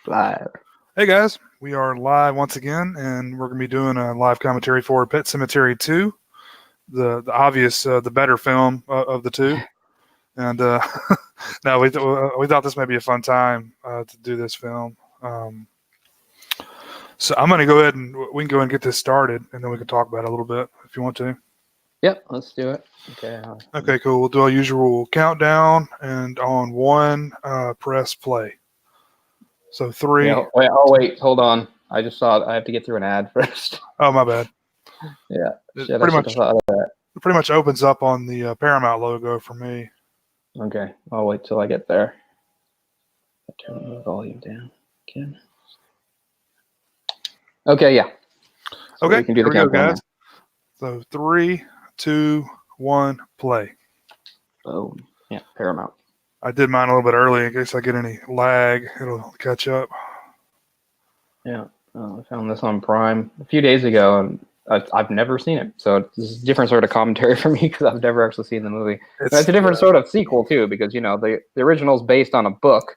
Live. Hey guys, we are live once again, and we're going to be doing a live commentary for Pet Sematary Two, the obvious, the better film of the two. And no, we thought this may be a fun time to do this film. So I'm going to go ahead and we can go ahead and get this started, and then we can talk about it a little bit if you want to. Yep, let's do it. Okay. Okay, cool. We'll do our usual countdown, and on one, press play. So 3. Yeah, wait, hold on. I just saw I have to get through an ad first. Oh, my bad. Yeah, It shit, pretty I much should have thought of that. It pretty much opens up on the Paramount logo for me. Okay, I'll wait till I get there. Turn the volume down again. Okay, yeah. So Okay, we can do here the we go, countdown guys. So 3, 2, 1, play. now. Oh, yeah, Paramount. I did mine a little bit early in case I get any lag. It'll catch up. Yeah, I found this on Prime a few days ago, and I've never seen it. So it's a different sort of commentary for me because I've never actually seen the movie. It's a different sort of sequel too, because the original is based on a book.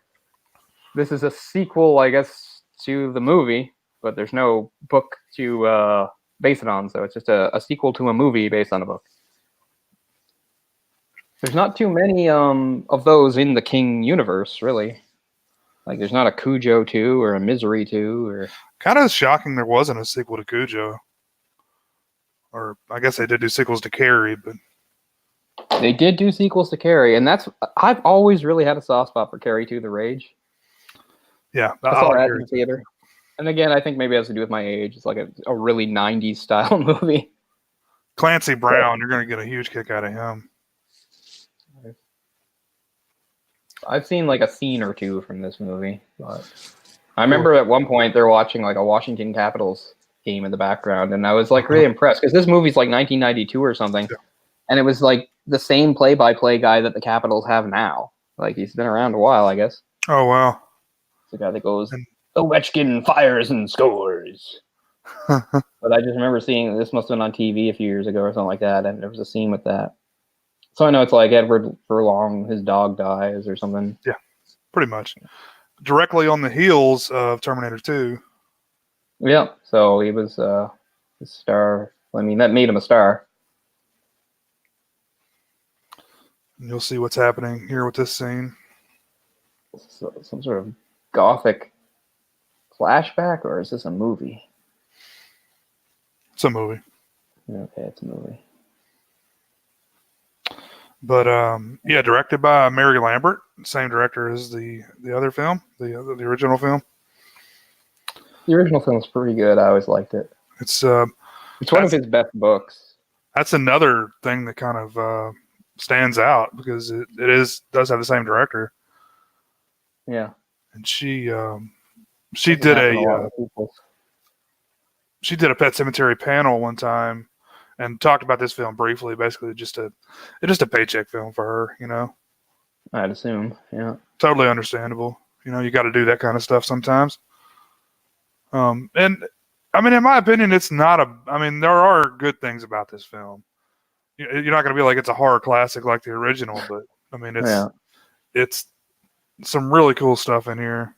This is a sequel, I guess, to the movie, but there's no book to base it on, so it's just a sequel to a movie based on a book. There's not too many of those in the King universe, really. Like, there's not a Cujo 2 or a Misery 2 or... Kind of shocking there wasn't a sequel to Cujo. Or I guess they did do sequels to Carrie, but... They did do sequels to Carrie, and I've always really had a soft spot for Carrie 2 The Rage. Yeah, I saw that in the theater. And again, I think maybe it has to do with my age. It's like a really 90s style movie. Clancy Brown, you're going to get a huge kick out of him. I've seen like a scene or two from this movie, but I remember at one point they're watching like a Washington Capitals game in the background, and I was like really impressed because this movie's like 1992 or something, and it was like the same play-by-play guy that the Capitals have now. Like, he's been around a while, I guess. Oh, wow. It's the guy that goes, Ovechkin fires and scores. But I just remember seeing, this must have been on TV a few years ago or something like that, and there was a scene with that. So I know it's like Edward Furlong, his dog dies or something. Yeah, pretty much. Directly on the heels of Terminator 2. Yeah, so he was a star. I mean, that made him a star. And you'll see what's happening here with this scene. So, some sort of gothic flashback, or is this a movie? It's a movie. Okay, it's a movie. But yeah, directed by Mary Lambert, same director as the other film, the original film. The original film's pretty good. I always liked it. It's one of his best books. That's another thing that kind of stands out because it does have the same director. Yeah, and she did she did a Pet Sematary panel one time and talked about this film briefly. Basically, just a paycheck film for her, you know. I'd assume, yeah. Totally understandable. You know, you got to do that kind of stuff sometimes. And I mean, in my opinion, it's not a. I mean, there are good things about this film. You're not going to be like it's a horror classic like the original, but I mean, it's some really cool stuff in here.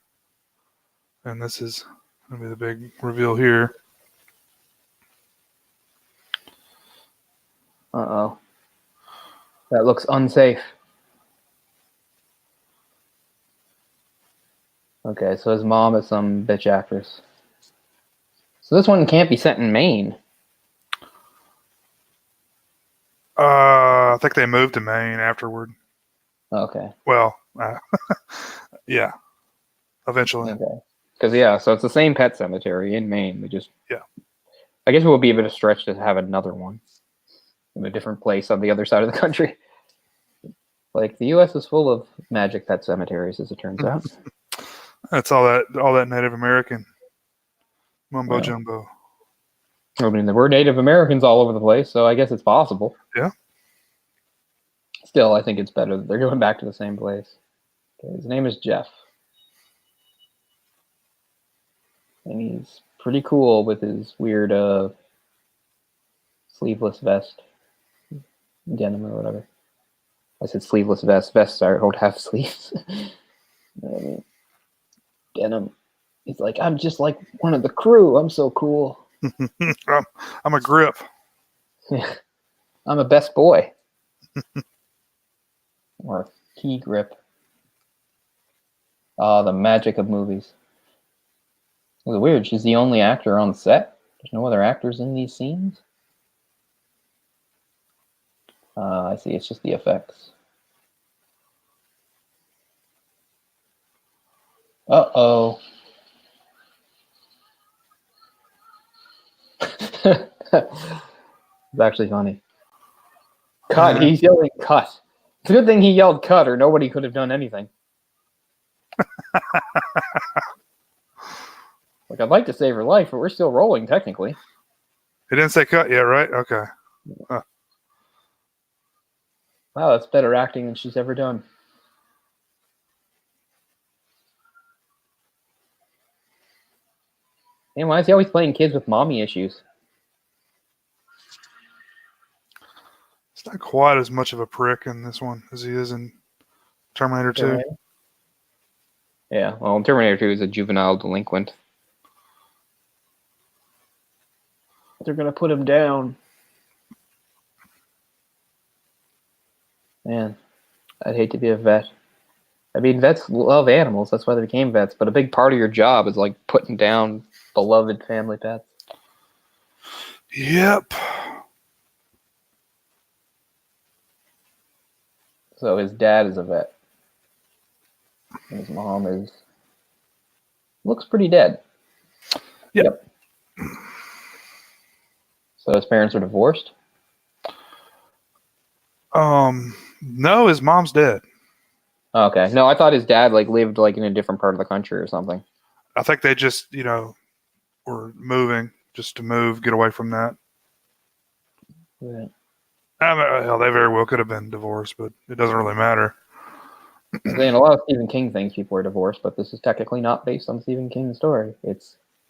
And this is going to be the big reveal here. Uh-oh. That looks unsafe. Okay, so his mom is some bitch actress. So this one can't be set in Maine. I think they moved to Maine afterward. Okay. Well, yeah, eventually. Okay. Because, so it's the same Pet Sematary in Maine. Yeah. I guess it would be a bit of a stretch to have another one in a different place on the other side of the country. Like, the U.S. is full of magic pet cemeteries, as it turns out. That's all that Native American mumbo jumbo. I mean, there were Native Americans all over the place, so I guess it's possible. Yeah. Still, I think it's better that they're going back to the same place. Okay, his name is Jeff. And he's pretty cool with his weird sleeveless vest. Denim or whatever. I said sleeveless vest. Vests don't have sleeves. Denim. He's like, I'm just like one of the crew. I'm so cool. I'm a grip. I'm a best boy. Or key grip. Oh, the magic of movies. It was weird. She's the only actor on set. There's no other actors in these scenes. I see. It's just the effects. Uh-oh. It's actually funny. Cut. He's yelling cut. It's a good thing he yelled cut or nobody could have done anything. Like, I'd like to save her life, but we're still rolling, technically. He didn't say cut yet, right? Okay. Huh. Wow, that's better acting than she's ever done. And why is he always playing kids with mommy issues? It's not quite as much of a prick in this one as he is in Terminator 2. Yeah, well, Terminator 2 is a juvenile delinquent. They're going to put him down. Man, I'd hate to be a vet. I mean, vets love animals. That's why they became vets. But a big part of your job is like putting down beloved family pets. Yep. So his dad is a vet. And his mom looks pretty dead. Yep. So his parents are divorced? No, his mom's dead. Okay. No, I thought his dad like lived like in a different part of the country or something. I think they just, were moving just to move, get away from that. Right. I mean, hell, they very well could have been divorced, but it doesn't really matter. In a lot of Stephen King things, people are divorced, but this is technically not based on Stephen King's story.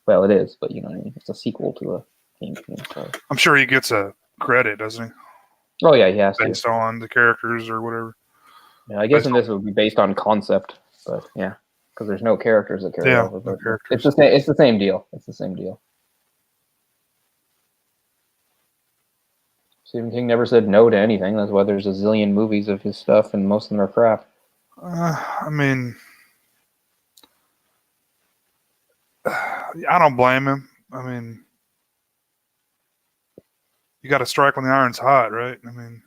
Well, it is, but you know what I mean. It's a sequel to a King story. I'm sure he gets a credit, doesn't he? Oh yeah, he has to. Based on the characters or whatever. Yeah, I guess in this it would be based on concept, but yeah, because there's no characters that carry over. But no it's the same. It's the same deal. It's the same deal. Stephen King never said no to anything. That's why there's a zillion movies of his stuff, and most of them are crap. I mean, I don't blame him. I mean, you got to strike when the iron's hot, right? I mean,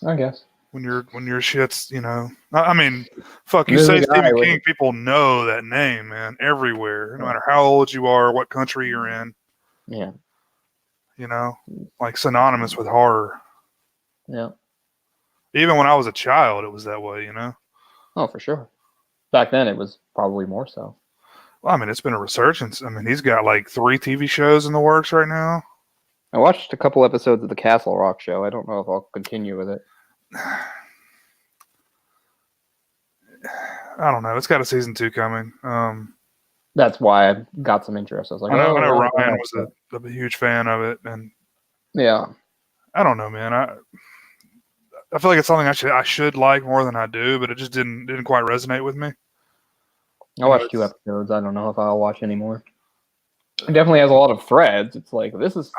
I guess when your shit's, I mean, fuck, you say Stephen King, people know that name, man, everywhere, no matter how old you are, what country you're in. Yeah. Like synonymous with horror. Yeah. Even when I was a child, it was that way, Oh, for sure. Back then, it was probably more so. Well, I mean, it's been a resurgence. I mean, he's got like 3 TV shows in the works right now. I watched a couple episodes of the Castle Rock show. I don't know if I'll continue with it. I don't know. It's got a season 2 coming. That's why I got some interest. I was like, I know Ryan was a huge fan of it, and yeah, I don't know, man. I feel like it's something I should like more than I do, but it just didn't quite resonate with me. I watched 2 episodes. I don't know if I'll watch anymore. It definitely has a lot of threads. It's like, what's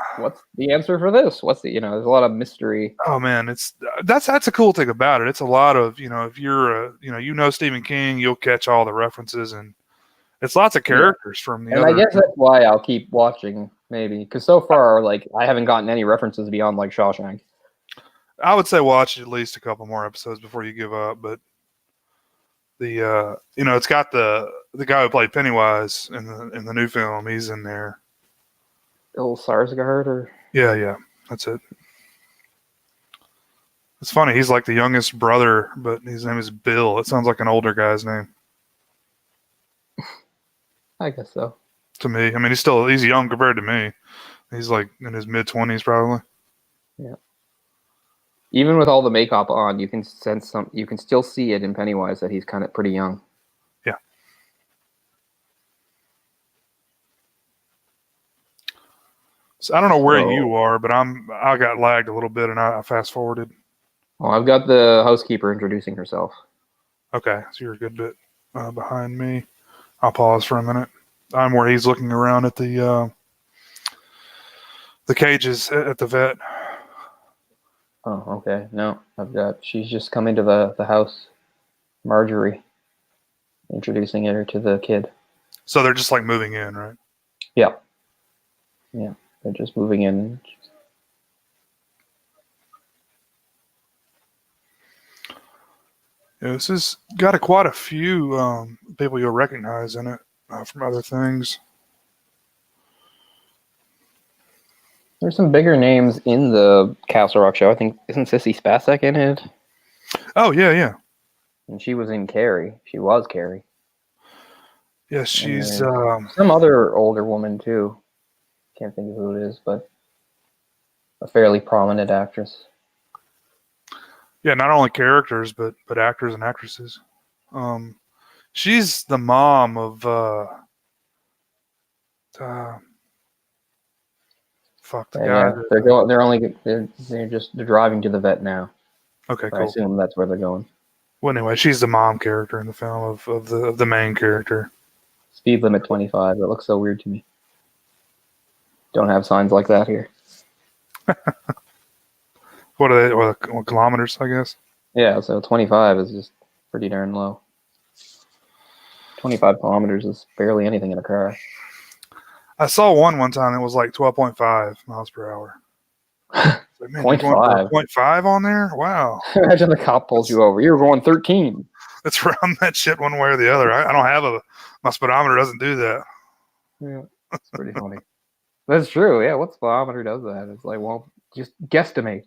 the answer for this? There's a lot of mystery. Oh man, that's a cool thing about it. It's a lot of, if you're Stephen King, you'll catch all the references, and it's lots of characters from the other. I guess that's why I'll keep watching, maybe, because so far, like, I haven't gotten any references beyond like Shawshank. I would say watch at least a couple more episodes before you give up, but it's got the guy who played Pennywise in the new film. He's in there. Bill Skarsgård, or yeah, that's it. It's funny. He's like the youngest brother, but his name is Bill. It sounds like an older guy's name. I guess so. To me, I mean, he's young compared to me. He's like in his mid-20s probably. Yeah. Even with all the makeup on, you can still see it in Pennywise that he's kind of pretty young. Yeah. So I don't know where you are, but I got lagged a little bit and I fast forwarded. Oh, I've got the housekeeper introducing herself. Okay, so you're a good bit behind me. I'll pause for a minute. I'm where he's looking around at the cages at the vet. Oh, okay. No, she's just coming to the house. Marjorie, introducing her to the kid. So they're just like moving in, right? Yeah. Yeah, they're just moving in. Yeah, this has got quite a few people you'll recognize in it from other things. There's some bigger names in the Castle Rock show. I think, isn't Sissy Spacek in it? Oh, yeah. And she was in Carrie. She was Carrie. Yeah, she's some other older woman too. Can't think of who it is, but a fairly prominent actress. Yeah, not only characters but actors and actresses. She's the mom of fuck the guy. Yeah, they're driving to the vet now. Okay, I cool. assume that's where they're going. Well, anyway, she's the mom character in the film of the main character. Speed limit 25. That looks so weird to me. Don't have signs like that here. What are they? What, kilometers, I guess? Yeah, so 25 is just pretty darn low. 25 kilometers is barely anything in a car. I saw one time that was like 12.5 miles per hour. Like, man, 0.5. 0.5 on there? Wow. Imagine the cop pulls you over. You're going 13. It's around that shit one way or the other. I don't have my speedometer doesn't do that. Yeah, that's pretty funny. That's true. Yeah, what speedometer does that? It's like, well, just guesstimate.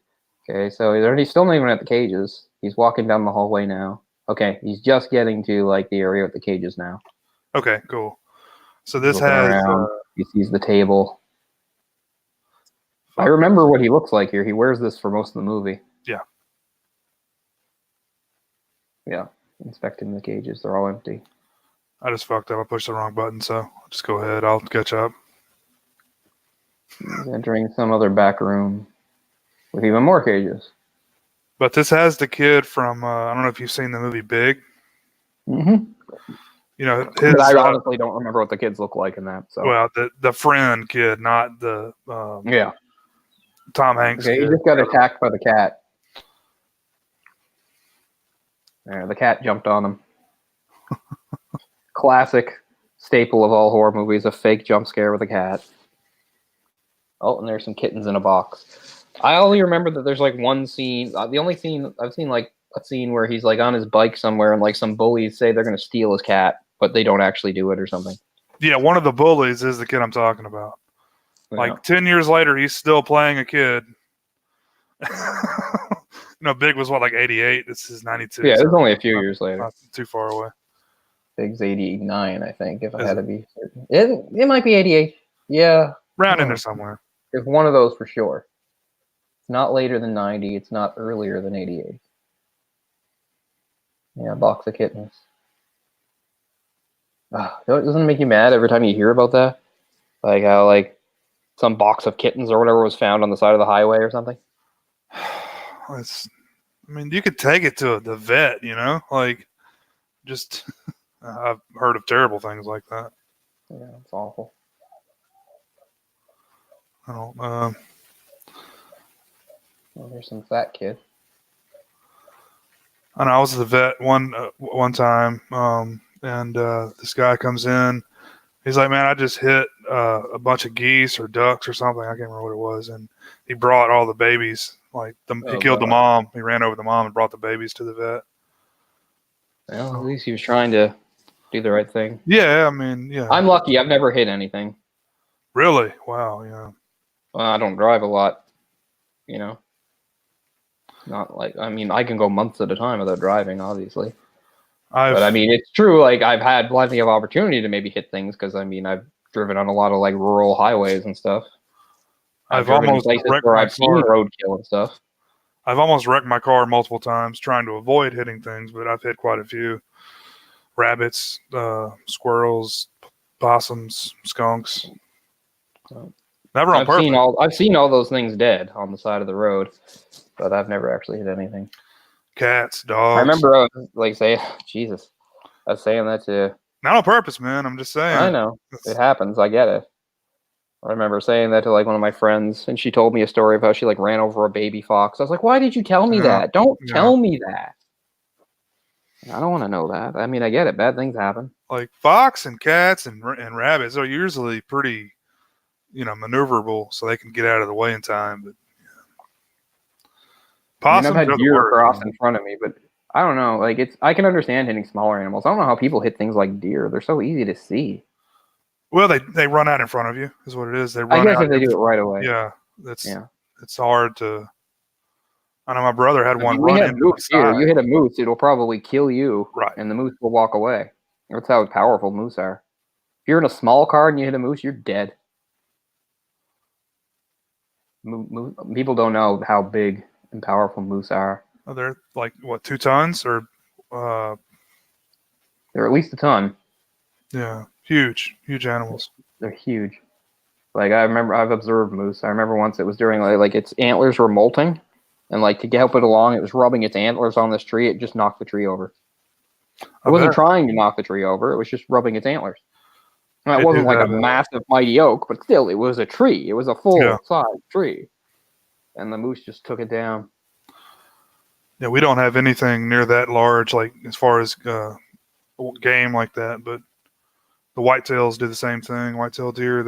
Okay, so he's still not even at the cages. He's walking down the hallway now. Okay, he's just getting to like the area with the cages now. Okay, cool. So this has he sees the table. I remember what he looks like here. He wears this for most of the movie. Yeah. Yeah, inspecting the cages. They're all empty. I just fucked up. I pushed the wrong button, so just go ahead. I'll catch up. He's entering some other back room with even more cages. But this has the kid from, I don't know if you've seen the movie Big. Mm-hmm. You know, but I honestly don't remember what the kids look like in that. So. Well, the friend kid, not the Tom Hanks kid. He just got attacked by the cat. Yeah, the cat jumped on him. Classic staple of all horror movies, a fake jump scare with a cat. Oh, and there's some kittens in a box. I only remember that there's like one scene. The only scene I've seen, like a scene where he's like on his bike somewhere and like some bullies say they're going to steal his cat, but they don't actually do it or something. Yeah, one of the bullies is the kid I'm talking about. Yeah. Like 10 years later, he's still playing a kid. Big was what, like 88? This is 92. Yeah, it was only a few years later. Not too far away. Big's 89, I think, if I had to be certain. It might be 88. Yeah. Round in there somewhere. It's one of those for sure. It's not later than 90. It's not earlier than 88. Yeah, box of kittens. Doesn't it make you mad every time you hear about that? Like how like some box of kittens or whatever was found on the side of the highway or something? You could take it to the vet, like just I've heard of terrible things like that. Yeah, it's awful. I don't Well, there's some fat kid. I know I was at the vet one time, and this guy comes in. He's like, "Man, I just hit a bunch of geese or ducks or something. I can't remember what it was." And he brought all the babies. Like he killed the mom. He ran over the mom and brought the babies to the vet. Well, at least he was trying to do the right thing. Yeah, yeah. I'm lucky. I've never hit anything. Really? Wow. Yeah. Well, I don't drive a lot. Not like I can go months at a time without driving, obviously. But it's true. Like I've had plenty of opportunity to maybe hit things because I've driven on a lot of like rural highways and stuff. I've almost wrecked where I've seen roadkill and stuff. I've almost wrecked my car multiple times trying to avoid hitting things, but I've hit quite a few rabbits, squirrels, possums, skunks. Never on purpose. I've seen all those things dead on the side of the road, but I've never actually hit anything. Cats, dogs. I remember I was like saying, Jesus, I was saying that to Not on purpose, man. I'm just saying. I know. It happens. I get it. I remember saying that to like one of my friends, and she told me a story of how she like ran over a baby fox. I was like, "Why did you tell me that? Don't tell me that. I don't want to know that." I mean, I get it. Bad things happen. Like fox and cats and rabbits are usually pretty, maneuverable, so they can get out of the way in time. But I mean, I've possums had are the deer worst. cross in front of me, but I don't know. Like I can understand hitting smaller animals. I don't know how people hit things like deer. They're so easy to see. Well, they run out in front of you, is what it is. They I run guess out. if they do it right away. Yeah, Yeah. it's hard to. I know my brother had I one mean, we run have into my moose here. You side. hit a moose, it'll probably kill you, Right. and the moose will walk away. That's how powerful moose are. If you're in a small car and you hit a moose, you're dead. People don't know how big and powerful moose are. Oh, they're like what, 2 tons or They're at least a ton. yeah, huge animals. They're huge. Like I remember, I've observed moose. I remember once it was during like its antlers were molting, and like to help it along, it was rubbing its antlers on this tree. It just knocked the tree over. It wasn't trying to knock the tree over. It was just rubbing its antlers. Now, it wasn't like a massive mighty oak, but still, it was a tree. It was a full-size tree, and the moose just took it down. Yeah, we don't have anything near that large, like as far as game like that. But the whitetails do the same thing. Whitetail deer,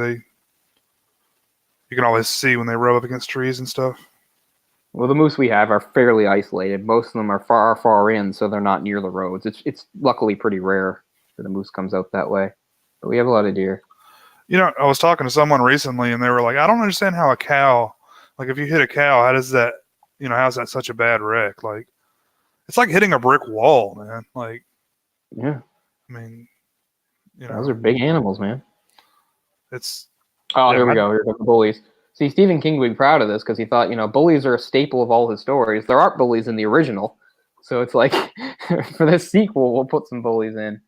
you can always see when they rub up against trees and stuff. Well, the moose we have are fairly isolated. Most of them are far, far in, so they're not near the roads. It's luckily pretty rare that a moose comes out that way. But we have a lot of deer. I was talking to someone recently, and they were like, "I don't understand how a cow, like if you hit a cow, how's that such a bad wreck? Like, it's like hitting a brick wall, man. Like, yeah, I mean, those are big animals, man. It's here we go. Here come the bullies. See, Stephen King would be proud of this because he thought, bullies are a staple of all his stories. There aren't bullies in the original, so it's like for this sequel, we'll put some bullies in.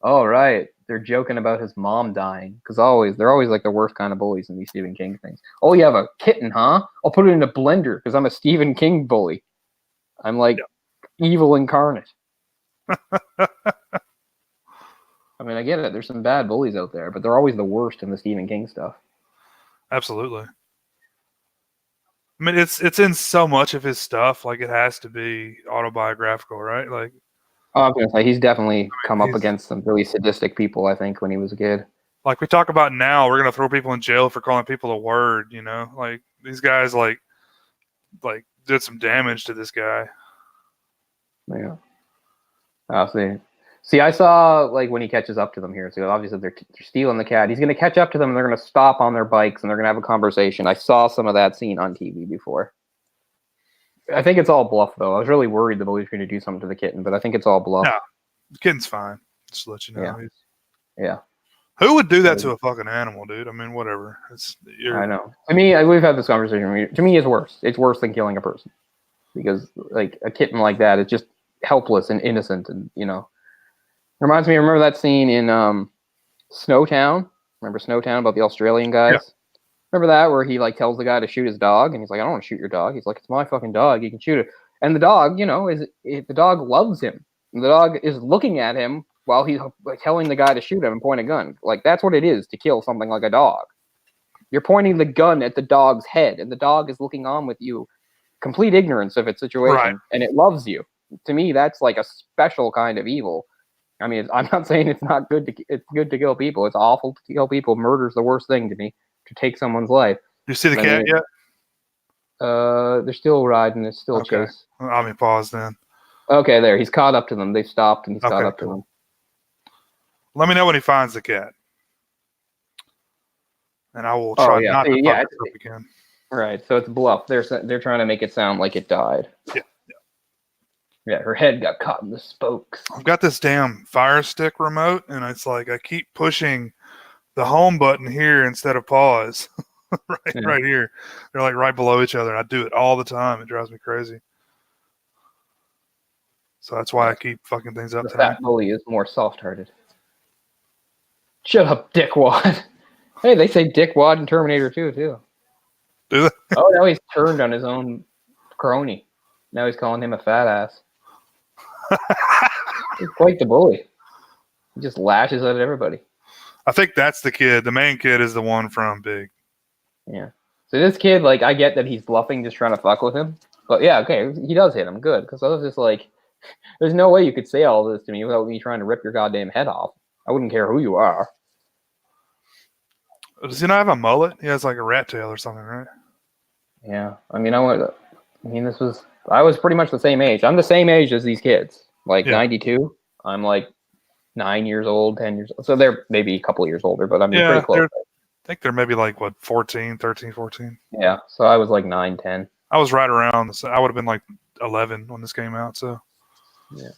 Oh, right. They're joking about his mom dying because they're always like the worst kind of bullies in these Stephen King things. Oh, you have a kitten, huh? I'll put it in a blender because I'm a Stephen King bully. I'm like evil incarnate. I mean, I get it. There's some bad bullies out there, but they're always the worst in the Stephen King stuff. Absolutely. I mean, it's in so much of his stuff. Like, it has to be autobiographical, right? Like, I was gonna say he's definitely come up against some really sadistic people. I think when he was a kid. Like we talk about now, we're gonna throw people in jail for calling people a word. Like these guys like did some damage to this guy. Yeah. I'll see. See, I saw like when he catches up to them here. So obviously they're stealing the cat. He's going to catch up to them, and they're going to stop on their bikes, and they're going to have a conversation. I saw some of that scene on TV before. I think it's all bluff, though. I was really worried the bully's going to do something to the kitten, but I think it's all bluff. No, the kitten's fine. Just to let you know. Yeah. Yeah. Who would do that to a fucking animal, dude? I mean, whatever. I know. To me, we've had this conversation. To me, it's worse. It's worse than killing a person because, like, a kitten like that is just helpless and innocent, and reminds me. Remember that scene in Snowtown? Remember Snowtown about the Australian guys? Yeah. Remember that where he like tells the guy to shoot his dog, and he's like, "I don't want to shoot your dog." He's like, "It's my fucking dog. You can shoot it." And the dog, the dog loves him. And the dog is looking at him while he's like, telling the guy to shoot him and point a gun. Like that's what it is to kill something like a dog. You're pointing the gun at the dog's head, and the dog is looking on with you, complete ignorance of its situation, right. And it loves you. To me, that's like a special kind of evil. I mean, I'm not saying it's not good it's good to kill people. It's awful to kill people. Murder's the worst thing to me, to take someone's life. You see the cat yet? They're still riding. It's still chase. I mean, pause then. Okay, there. He's caught up to them. They've stopped, and he's caught up to them. Let me know when he finds the cat, and I will try not to fuck it up again. Right. So it's bluff. They're trying to make it sound like it died. Yeah, her head got caught in the spokes. I've got this damn Fire Stick remote, and it's like I keep pushing the home button here instead of pause. Right here. They're like right below each other, and I do it all the time. It drives me crazy. So that's why I keep fucking things up. The fat bully is more soft-hearted. Shut up, dickwad. Hey, they say dickwad in Terminator 2, too. Do they? Oh, now he's turned on his own crony. Now he's calling him a fat ass. He's quite the bully. He just lashes at everybody. I think that's the kid. The main kid is the one from Big. Yeah. So this kid, like, I get that he's bluffing, just trying to fuck with him. But yeah, okay, he does hit him. Good. Because I was just like, there's no way you could say all this to me without me trying to rip your goddamn head off. I wouldn't care who you are. Does he not have a mullet? He has like a rat tail or something, right? Yeah. I mean, I was pretty much the same age. I'm the same age as these kids. Like, 92. I'm like 9 years old, 10 years old. So they're maybe a couple of years older, but I mean, pretty close. I think they're maybe like, 13, 14. Yeah. So I was like 9, 10. I was right around. I would have been like 11 when this came out. So yeah,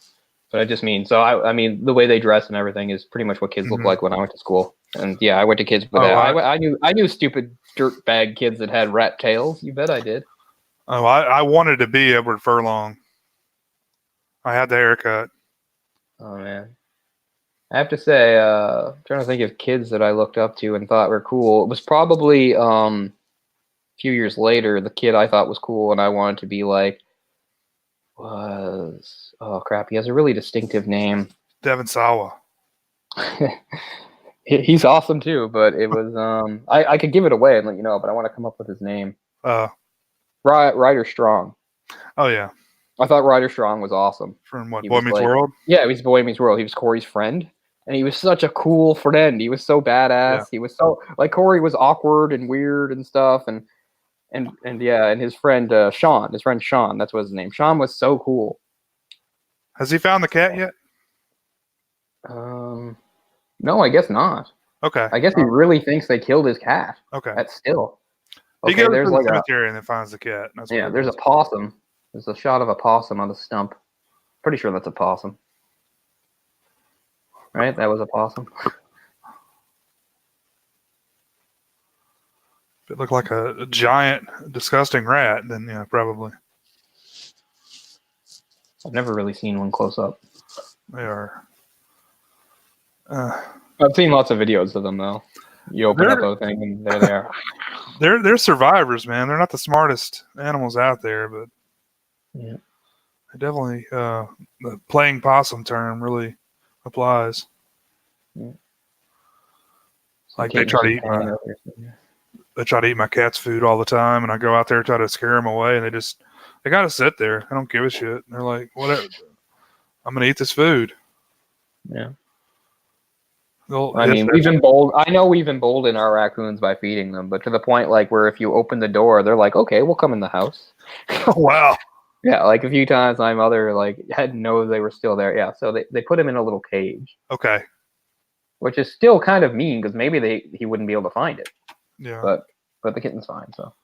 but I just mean, so I mean, the way they dress and everything is pretty much what kids look like when I went to school. And yeah, I went to kids with that. I knew stupid dirtbag kids that had rat tails. You bet I did. Oh, I wanted to be Edward Furlong. I had the haircut. Oh man, I have to say, I'm trying to think of kids that I looked up to and thought were cool. It was probably a few years later, the kid I thought was cool and I wanted to be like was, oh crap, he has a really distinctive name. Devin Sawa. He's awesome too, but it was I could give it away and let you know, but I want to come up with his name. Ryder Strong. Oh yeah. I thought Ryder Strong was awesome. From what, Boy Meets World? Yeah, he was Boy Meets World. He was Corey's friend. And he was such a cool friend. He was so badass. Yeah. He was so, like, Corey was awkward and weird and stuff. And his friend Sean, that's what his name. Sean was so cool. Has he found the cat yet? No, I guess not. Okay. I guess he really thinks they killed his cat. Okay. That's still. Okay, he goes to the cemetery and then finds the cat. Yeah, there's a possum. There's a shot of a possum on the stump. Pretty sure that's a possum. Right? That was a possum. If it looked like a giant, disgusting rat, then yeah, probably. I've never really seen one close up. They are. I've seen lots of videos of them, though. You open up a thing, and there they are. They're survivors, man. They're not the smartest animals out there, but yeah, definitely the playing possum term really applies. Yeah. Like they try to eat my cat's food all the time, and I go out there try to scare them away, and they gotta sit there. I don't give a shit. They're like, whatever. I'm gonna eat this food. Yeah. Well, I mean, we've emboldened our raccoons by feeding them, but to the point like where if you open the door, they're like, okay, we'll come in the house. Wow. Yeah, like a few times my mother hadn't known they were still there. Yeah, so they put him in a little cage. Okay. Which is still kind of mean because maybe he wouldn't be able to find it. Yeah. But the kitten's fine. So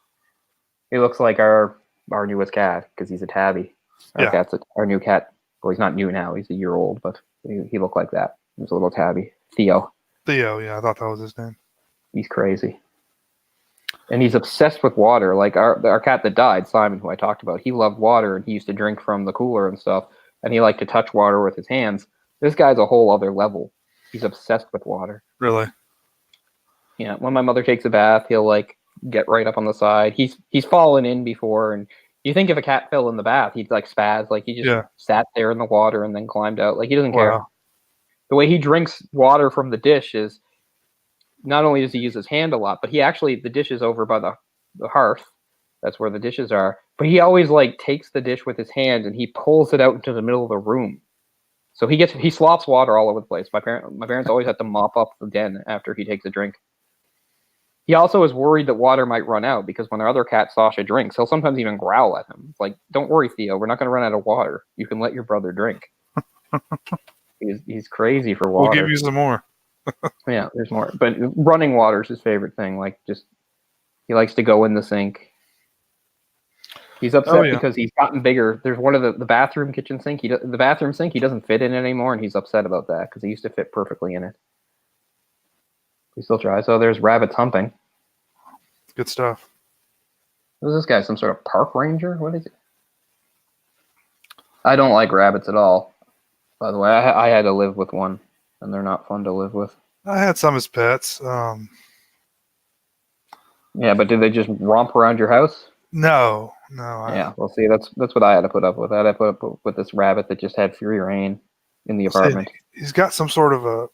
he looks like our newest cat because he's a tabby. Our new cat. Well, he's not new now. He's a year old, but he looked like that. He was a little tabby. Theo, yeah, I thought that was his name. He's crazy. And he's obsessed with water. Like our cat that died, Simon, who I talked about, he loved water and he used to drink from the cooler and stuff. And he liked to touch water with his hands. This guy's a whole other level. He's obsessed with water. Really? Yeah. When my mother takes a bath, he'll get right up on the side. He's fallen in before, and you think if a cat fell in the bath, he'd spaz. Like he just sat there in the water and then climbed out. Like he doesn't care. The way he drinks water from the dish is not only does he use his hand a lot, but the dish is over by the hearth. That's where the dishes are. But he always takes the dish with his hand and he pulls it out into the middle of the room. So he slops water all over the place. My parents always have to mop up the den after he takes a drink. He also is worried that water might run out because when our other cat Sasha drinks, he'll sometimes even growl at him. It's like, don't worry, Theo, we're not going to run out of water. You can let your brother drink. He's crazy for water. We'll give you some more. Yeah, there's more. But running water is his favorite thing. He likes to go in the sink. He's upset because he's gotten bigger. There's one of the bathroom kitchen sink. The bathroom sink, he doesn't fit in it anymore, and he's upset about that because he used to fit perfectly in it. We still try. So there's rabbits humping. Good stuff. Who's this guy? Some sort of park ranger? What is it? I don't like rabbits at all. By the way, I had to live with one, and they're not fun to live with. I had some as pets. Yeah, but did they just romp around your house? No. Yeah, well, see, that's what I had to put up with. I had to put up with this rabbit that just had free reign in the apartment. See, he's got some sort of a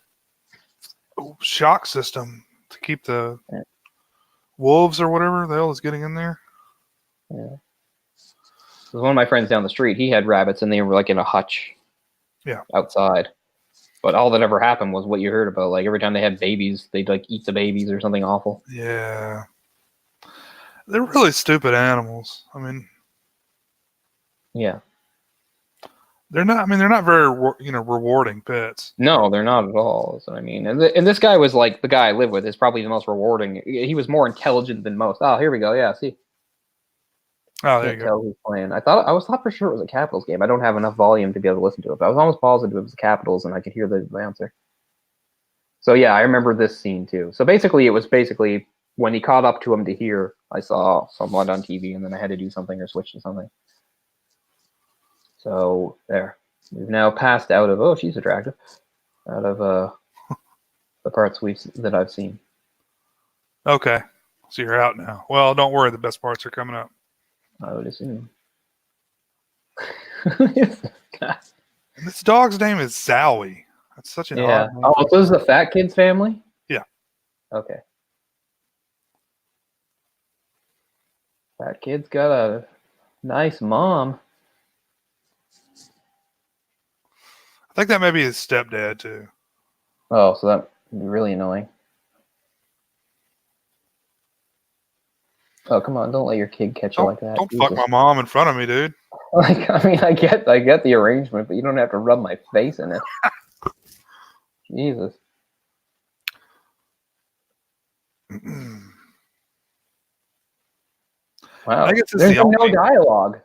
shock system to keep the wolves or whatever the hell is getting in there. Yeah. One of my friends down the street, he had rabbits, and they were like in a hutch. Yeah. Outside. But all that ever happened was what you heard about. Like every time they had babies, they'd like eat the babies or something awful. Yeah. They're really stupid animals. I mean, yeah. They're not. I mean, they're not very rewarding pets. No, they're not at all. So I mean, and this guy was like the guy I live with is probably the most rewarding. He was more intelligent than most. Oh, here we go. Yeah, see. Oh, there Can't you tell who's playing. I thought for sure it was a Capitals game. I don't have enough volume to be able to listen to it, but I was almost positive it was the Capitals, and I could hear the announcer. So yeah, I remember this scene too. So basically, it was when he caught up to him to hear. I saw someone on TV, and then I had to do something or switch to something. So there, we've now passed out of. Oh, she's attractive. Out of the parts that I've seen. Okay, so you're out now. Well, don't worry, the best parts are coming up. I would assume. And this dog's name is Zowie. That's such an odd name. Oh, so this is the fat kid's family? Yeah. Okay. Fat kid's got a nice mom. I think that may be his stepdad too. Oh, so that would be really annoying. Oh, come on! Don't let your kid catch you like that. Don't fuck my mom in front of me, dude. Like, I mean, I get the arrangement, but you don't have to rub my face in it. Jesus. Wow. I guess There's been no dialogue.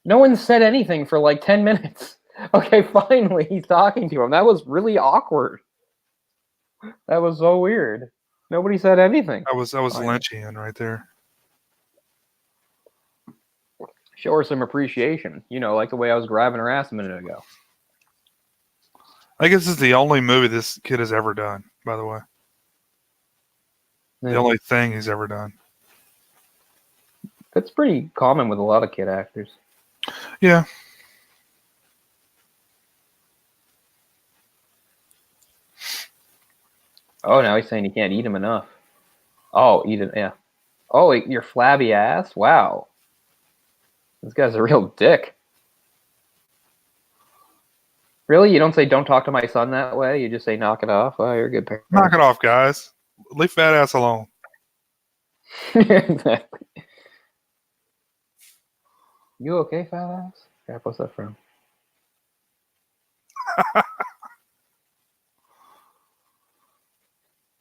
No one said anything for like 10 minutes. Okay, finally he's talking to him. That was really awkward. That was so weird. Nobody said anything. That was Lynchian right there. Show her some appreciation. Like the way I was grabbing her ass a minute ago. I guess this is the only movie this kid has ever done, by the way. The only thing he's ever done. That's pretty common with a lot of kid actors. Yeah. Oh, now he's saying he can't eat him enough. Oh, eat it, yeah. Oh, your flabby ass? Wow. This guy's a real dick. Really? You don't say, don't talk to my son that way? You just say, knock it off? Oh, you're a good parent. Knock it off, guys. Leave fat ass alone. Exactly. You okay, fat ass? Crap, what's that from?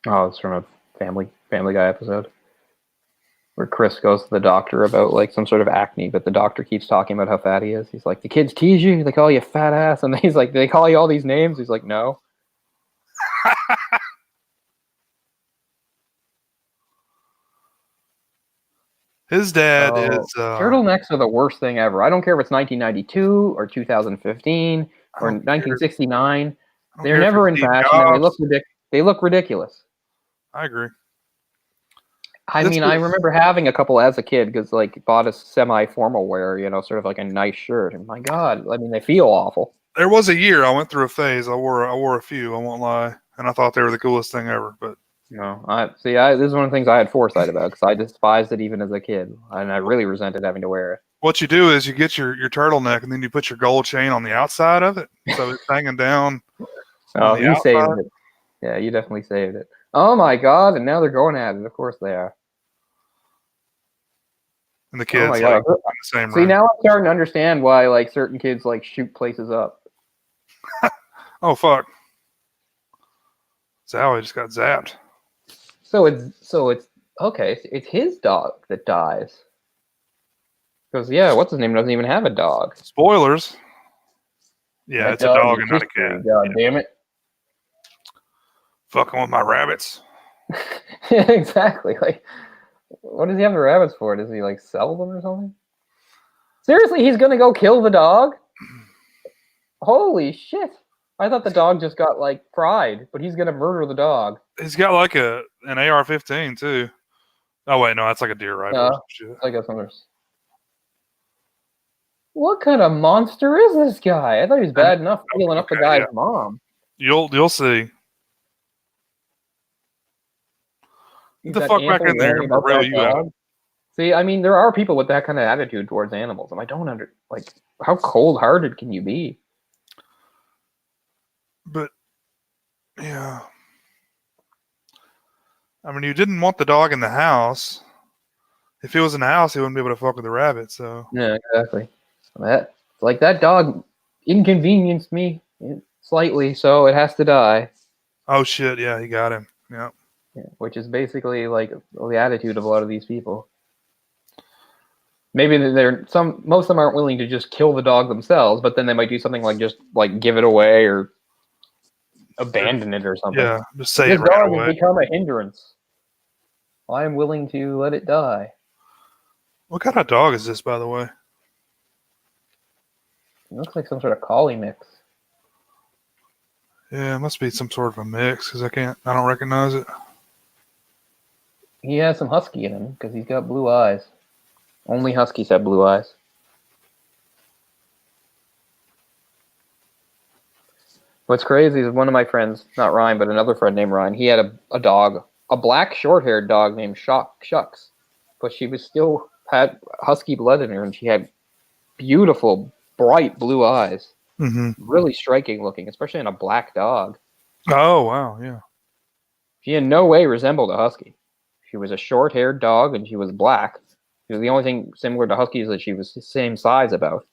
Oh, it's from a Family Guy episode where Chris goes to the doctor about like some sort of acne, but the doctor keeps talking about how fat he is. He's like, the kids tease you, they call you fat ass, and he's like, they call you all these names. He's like, no. His dad is turtlenecks are the worst thing ever. I don't care if it's 1992 or 2015 or 1969. They're never in fashion, and they look ridiculous. I agree. I remember having a couple as a kid because like bought a semi-formal wear, sort of like a nice shirt. And my God, I mean, they feel awful. There was a year I went through a phase. I wore a few. I won't lie, and I thought they were the coolest thing ever. But no, this is one of the things I had foresight about because I despised it even as a kid, and I really resented having to wear it. What you do is you get your turtleneck, and then you put your gold chain on the outside of it, so it's hanging down. Oh, you saved it. Yeah, you definitely saved it. Oh my God! And now they're going at it. Of course they are. And the kids like in the same room. See, now I'm starting to understand why like certain kids like shoot places up. Oh fuck! Zowie just got zapped. So it's okay. It's his dog that dies. Because what's his name doesn't even have a dog. Spoilers. Yeah, it's a dog and not a cat. God damn it! Fucking with my rabbits. Exactly. Like, what does he have the rabbits for? Does he like sell them or something? Seriously, he's gonna go kill the dog? Holy shit! I thought the dog just got like fried, but he's gonna murder the dog. He's got like an AR-15 too. Oh wait, no, that's like a deer rifle. I guess there's. What kind of monster is this guy? I thought he was bad enough healing up the Okay, guy's yeah. mom. You'll see. Get He's the got fuck back ample in there. warning I'm gonna about rail that you out. dog. See, I mean, there are people with that kind of attitude towards animals, and I don't like how cold-hearted can you be? But yeah, I mean, you didn't want the dog in the house. If he was in the house, he wouldn't be able to fuck with the rabbit. So Yeah, exactly. That dog inconvenienced me slightly, so it has to die. oh shit, yeah, he got him. Yeah. Yeah, which is basically like the attitude of a lot of these people. Maybe most of them aren't willing to just kill the dog themselves, but then they might do something like just like give it away or abandon it or something. Yeah, just say it This ran dog has away. become a hindrance. I am willing to let it die. What kind of dog is this, by the way? It looks like some sort of collie mix. Yeah, it must be some sort of a mix because I don't recognize it. He has some husky in him because he's got blue eyes. Only huskies have blue eyes. What's crazy is one of my friends, not Ryan, but another friend named Ryan, he had a dog, a black short-haired dog named Shucks. But she was still had husky blood in her, and she had beautiful, bright blue eyes. Mm-hmm. Really striking looking, especially in a black dog. Oh wow, yeah. She in no way resembled a husky. She was a short-haired dog, and she was black. She was the only thing similar to huskies that she was the same size about.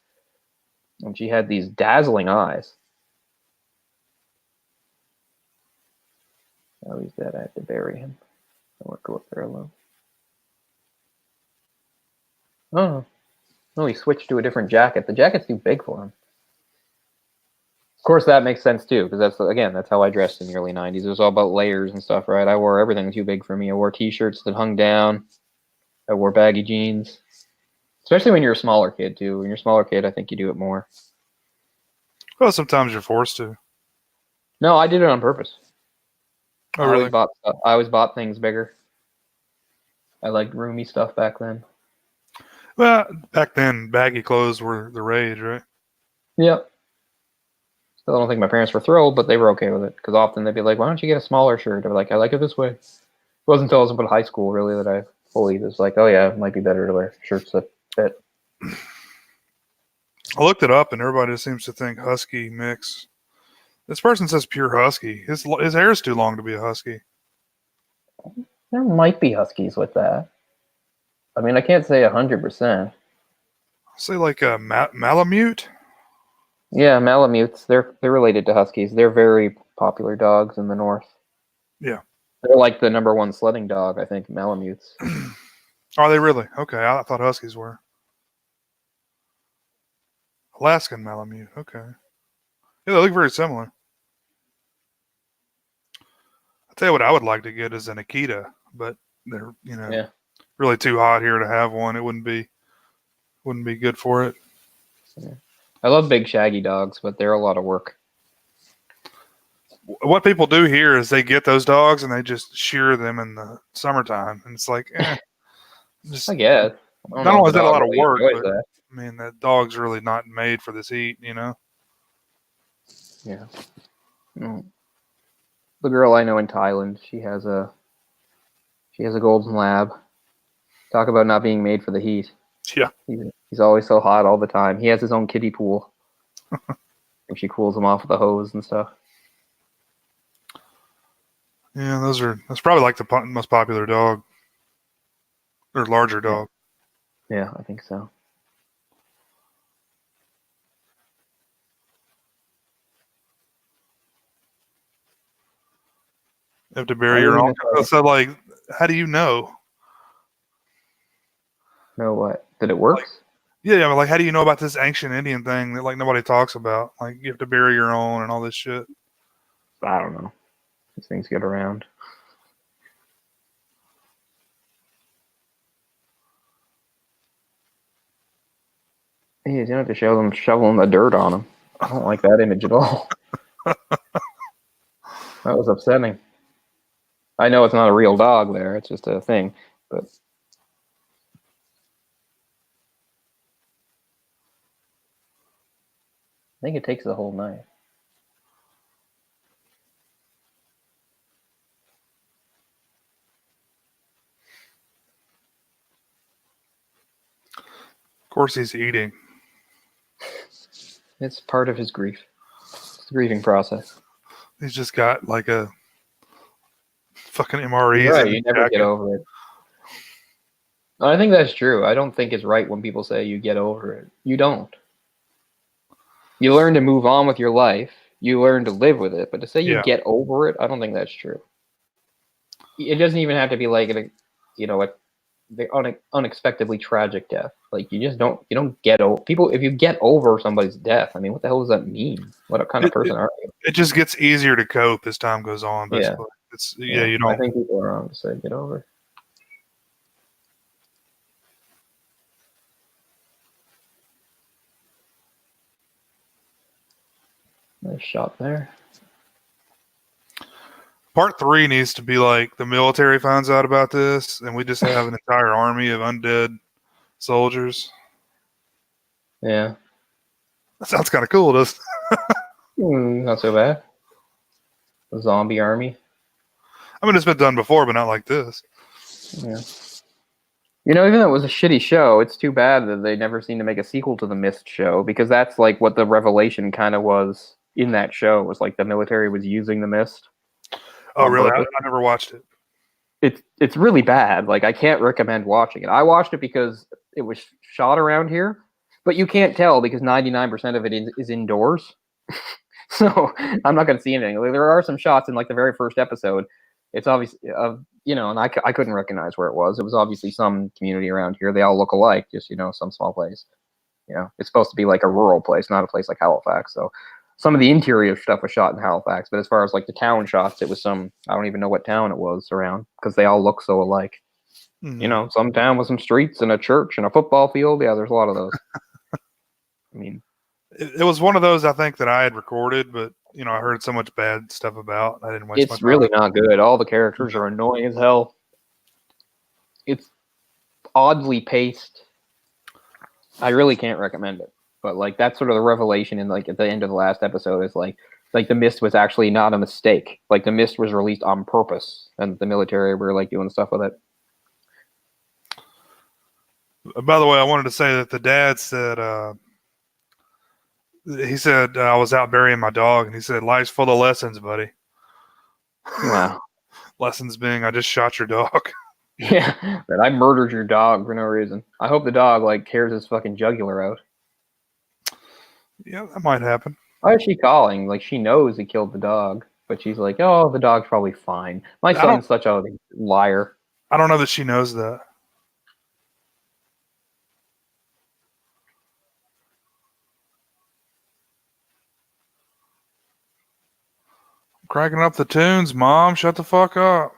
And she had these dazzling eyes. Oh, he's dead. I have to bury him. I won't go up there alone. Oh, no, he switched to a different jacket. The jacket's too big for him. Of course, that makes sense too, because that's how I dressed in the early '90s. It was all about layers and stuff, right? I wore everything too big for me. I wore T-shirts that hung down. I wore baggy jeans, especially when you're a smaller kid too. When you're a smaller kid, I think you do it more. Well, sometimes you're forced to. No, I did it on purpose. Oh really? I always bought things bigger. I liked roomy stuff back then. Well, back then, baggy clothes were the rage, right? Yep. Still don't think my parents were thrilled, but they were okay with it because often they'd be like, "Why don't you get a smaller shirt?" Or like, "I like it this way." It wasn't until I was in high school really that I fully was like, "Oh yeah, it might be better to wear shirts that fit." I looked it up, and everybody just seems to think husky mix. This person says pure husky. His hair is too long to be a husky. There might be huskies with that. I mean, I can't say 100%. I'll say like a Malamute. Yeah, Malamutes. They're related to huskies. They're very popular dogs in the north. Yeah. They're like the number one sledding dog, I think. Malamutes. Are they really? Okay, I thought huskies were. Alaskan Malamute. Okay. Yeah, they look very similar. I'll tell you what I would like to get is an Akita, but they're Yeah. really too hot here to have one. It wouldn't be good for it. Yeah. I love big shaggy dogs, but they're a lot of work. What people do here is they get those dogs and they just shear them in the summertime, and it's like, just I guess. I don't not know if only the is that a dog lot of really work, enjoys but that. I mean that dog's really not made for this heat, you know. Yeah. Mm. The girl I know in Thailand, she has a golden lab. Talk about not being made for the heat. Yeah, He's always so hot all the time. He has his own kiddie pool, and she cools him off with a hose and stuff. yeah, that's probably like the most popular dog or larger Yeah, dog. yeah, I think so. You have to I bury your wouldn't own. even try to So like, how do you know? know what that it Like, works. yeah, I mean, like, how do you know about this ancient Indian thing that like nobody talks about? Like, you have to bury your own and all this shit. I don't know. These things get around. Hey, you don't have to show them shoveling the dirt on them. I don't like that image at all. That was upsetting. I know it's not a real dog there; it's just a thing. But think it takes the whole night. Of course, he's eating. It's part of his grief. It's the grieving process. He's just got like a fucking MREs. You're right. You never get over it. I think that's true. I don't think it's right when people say you get over it. You don't. You learn to move on with your life. You learn to live with it. But to say you get over it, I don't think that's true. It doesn't even have to be like the unexpectedly tragic death. Like you don't get over people. If you get over somebody's death, I mean, what the hell does that mean? What kind of person are you? It just gets easier to cope as time goes on. Basically, you don't. I think people are wrong to say get over. Nice shot there. Part 3 needs to be like the military finds out about this, and we just have an entire army of undead soldiers. Yeah. That sounds kind of cool, doesn't it? Not so bad. A zombie army. I mean, it's been done before, but not like this. Yeah. Even though it was a shitty show, it's too bad that they never seemed to make a sequel to the Mist show, because that's like what the revelation kind of was in that show. It was like the military was using the Mist. Oh, really? I never watched it. It's really bad. Like, I can't recommend watching it. I watched it because it was shot around here, but you can't tell because 99% of it is indoors. So I'm not going to see anything. Like, there are some shots in like the very first episode. It's obviously, and I couldn't recognize where it was. It was obviously some community around here. They all look alike, just, some small place. It's supposed to be like a rural place, not a place like Halifax. So some of the interior stuff was shot in Halifax, but as far as like the town shots, it was I don't even know what town it was around because they all look so alike. Mm-hmm. Some town with some streets and a church and a football field. Yeah, there's a lot of those. I mean, it was one of those I think that I had recorded, but I heard so much bad stuff about. I didn't waste my time. It's really not good. All the characters are annoying as hell. It's oddly paced. I really can't recommend it. But like that's sort of the revelation in like at the end of the last episode is like the Mist was actually not a mistake. Like the Mist was released on purpose, and the military were like doing stuff with it. By the way, I wanted to say that the dad said he said I was out burying my dog, and he said life's full of lessons, buddy. Wow. Lessons being I just shot your dog. Yeah, that I murdered your dog for no reason. I hope the dog like tears his fucking jugular out. Yeah, that might happen. Why is she calling? Like she knows he killed the dog, but she's like, "Oh, the dog's probably fine." My son's such a liar. I don't know that she knows that. Cranking up the tunes, Mom. Shut the fuck up.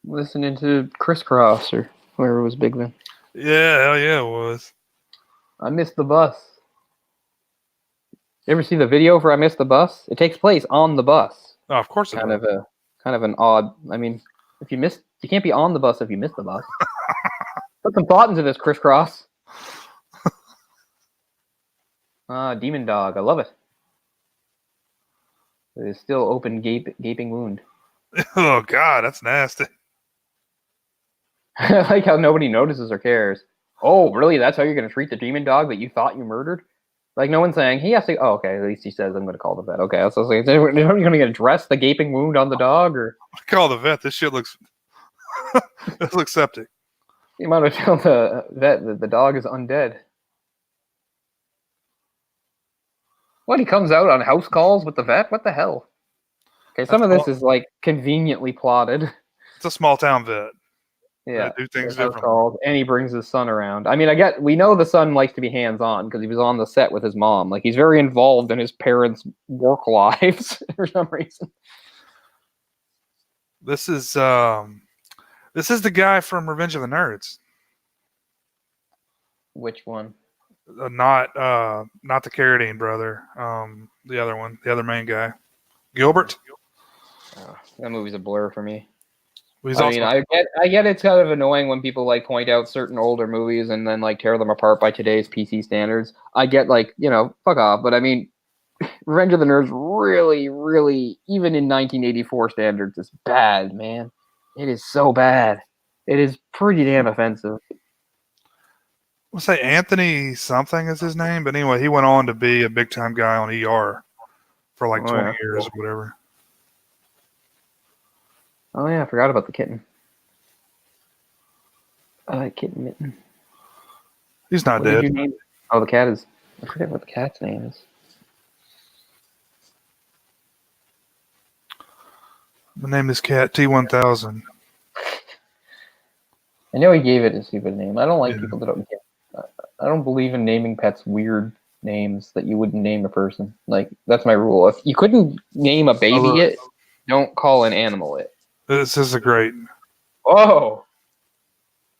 Listening to Crisscross or whoever was big then. Yeah, hell yeah, it was. I missed the bus. You ever see the video for "I Missed the Bus"? It takes place on the bus. Oh, of course. Kind of an odd. I mean, if you can't be on the bus if you miss the bus. Put some thought into this, Crisscross. Demon dog. I love it. It is still open, gaping wound. Oh God, that's nasty. I like how nobody notices or cares. Oh, really? That's how you're going to treat the demon dog that you thought you murdered? Like, no one's saying, he has to... Oh, okay, at least he says, I'm going to call the vet. Okay, I was like, are you going to address the gaping wound on the dog? Or call the vet. This shit looks... this looks septic. You might have told the vet that the dog is undead. What, he comes out on house calls with the vet? What the hell? Okay, some of this is, like, conveniently plotted. It's a small town vet. Yeah, do things differently. And he brings his son around. I mean, we know the son likes to be hands-on because he was on the set with his mom. Like, he's very involved in his parents' work lives for some reason. This is the guy from Revenge of the Nerds. Which one? Not the Carradine brother. The other one, the other main guy, Gilbert. That movie's a blur for me. He's I also mean, I get it's kind of annoying when people like point out certain older movies and then like tear them apart by today's PC standards. I get like, fuck off. But I mean, Revenge of the Nerds really, really, even in 1984 standards, is bad, man. It is so bad. It is pretty damn offensive. I'll say Anthony something is his name, but anyway, he went on to be a big time guy on ER for like 20 years or whatever. Oh yeah, I forgot about the kitten. I like Kitten Mitten. He's not What dead. did you name? Oh, the cat is. I forget what the cat's name is. I named this cat T1000. I know he gave it a stupid name. I don't like Yeah. people that don't. I don't believe in naming pets weird names that you wouldn't name a person. Like that's my rule. If you couldn't name a baby it, don't call an animal it. This is a great. Oh,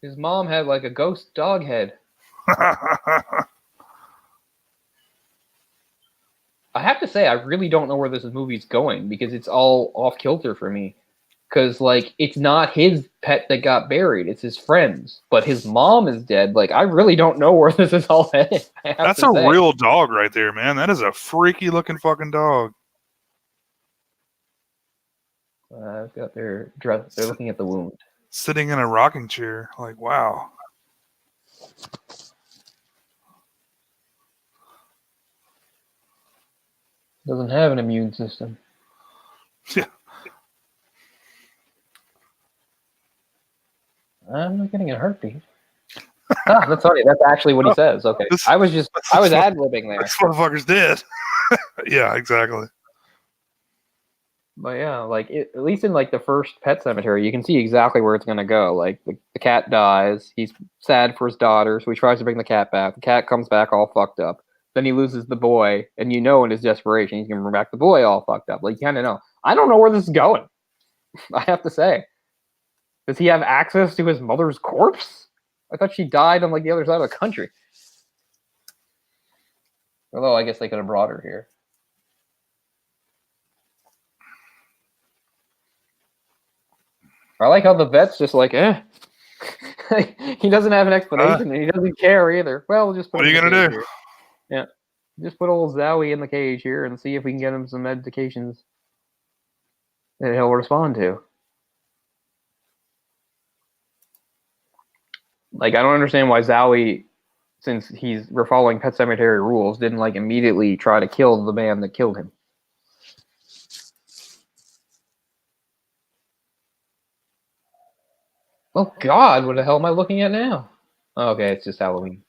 his mom had like a ghost dog head. I have to say, I really don't know where this movie's going because it's all off kilter for me. Because like it's not his pet that got buried; it's his friend's. But his mom is dead. Like I really don't know where this is all headed. That's a real dog right there, man. That is a freaky looking fucking dog. I've got their dress. They're looking at the wound. Sitting in a rocking chair, like wow. Doesn't have an immune system. Yeah. I'm not getting a heartbeat. That's funny. That's actually what he says. Okay, I was ad-libbing there. This motherfucker's dead. Yeah, exactly. But yeah, like at least in like the first Pet Sematary, you can see exactly where it's gonna go. Like the cat dies. He's sad for his daughter, so he tries to bring the cat back. The cat comes back all fucked up. Then he loses the boy, and in his desperation, he's gonna bring back the boy all fucked up. Like you kind of know. I don't know where this is going. I have to say, does he have access to his mother's corpse? I thought she died on like the other side of the country. Although I guess they could have brought her here. I like how the vet's just like, he doesn't have an explanation, and he doesn't care either. Well, we'll just put what are you gonna do? Here. Yeah, just put old Zowie in the cage here and see if we can get him some medications that he'll respond to. Like, I don't understand why Zowie, since we're following Pet Sematary rules, didn't like immediately try to kill the man that killed him. Oh God, what the hell am I looking at now? Okay, it's just Halloween.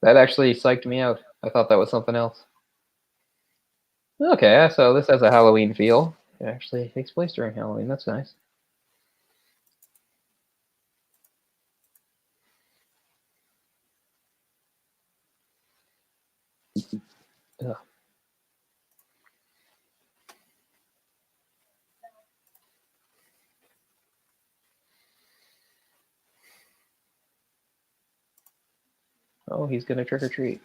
That actually psyched me out. I thought that was something else. Okay, so this has a Halloween feel. It actually takes place during Halloween. That's nice. Ugh. Oh, he's gonna trick or treat.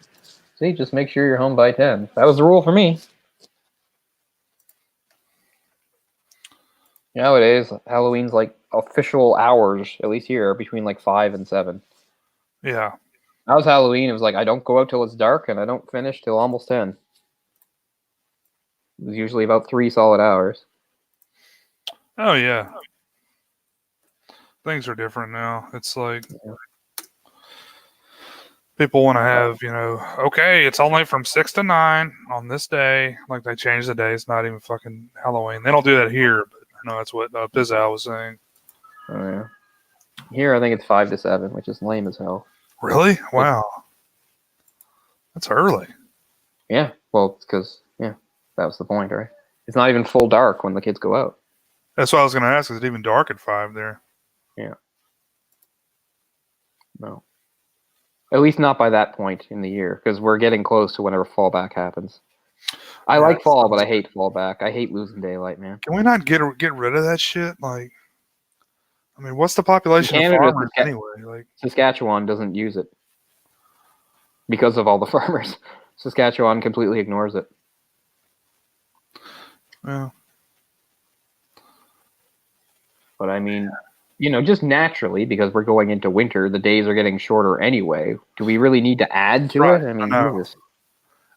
See, just make sure you're home by 10. That was the rule for me. Nowadays, Halloween's like official hours, at least here, between like 5 and 7. Yeah. That was Halloween. It was like I don't go out till it's dark, and I don't finish till almost 10. It was usually about 3 solid hours. Oh yeah. Things are different now. It's like people want to have, okay, it's only from 6 to 9 on this day. Like they change the day. It's not even fucking Halloween. They don't do that here, but I know that's what Pizzow was saying. Oh yeah. Here, I think it's 5 to 7, which is lame as hell. Really? Wow. That's early. Yeah. Well, it's because that was the point, right? It's not even full dark when the kids go out. That's what I was going to ask. Is it even dark at 5 there? Yeah. No. At least not by that point in the year, because we're getting close to whenever fallback happens. I like fall, but I hate fallback. I hate losing daylight, man. Can we not get rid of that shit? Like, I mean, what's the population of farmers anyway? Like, Saskatchewan doesn't use it because of all the farmers. Saskatchewan completely ignores it. Yeah. But I mean, just naturally, because we're going into winter, the days are getting shorter anyway. Do we really need to add to Right. it? I mean, I know. Jesus.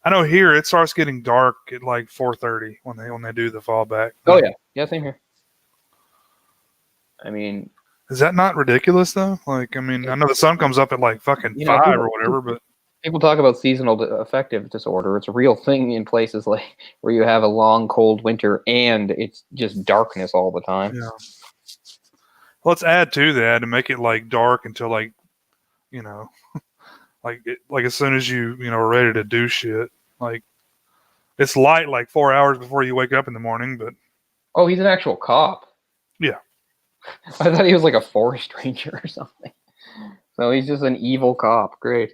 I know here it starts getting dark at like 4:30 when they do the fallback. Oh yeah, yeah, same here. I mean, is that not ridiculous though? Like, I mean, I know the sun comes up at like fucking 5 or whatever, but people talk about seasonal affective disorder. It's a real thing in places like where you have a long, cold winter and it's just darkness all the time. yeah. Let's add to that and make it like dark until like, like as soon as you are ready to do shit. Like it's light like 4 hours before you wake up in the morning, but Oh, he's an actual cop. yeah. I thought he was like a forest ranger or something. So he's just an evil cop. Great.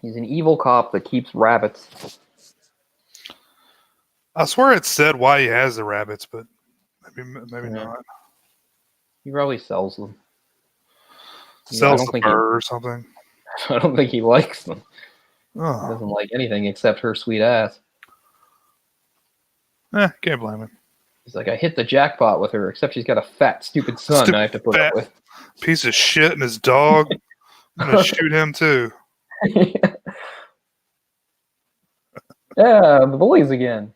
He's an evil cop that keeps rabbits. I swear it said why he has the rabbits, but maybe Yeah. not. He probably sells them. Sells the fur or something. I don't think he likes them. Oh. He doesn't like anything except her sweet ass. Can't blame him. He's like, I hit the jackpot with her, except she's got a fat, stupid son I have to put up with. Piece of shit and his dog. I'm going to shoot him too. Yeah, the bullies again.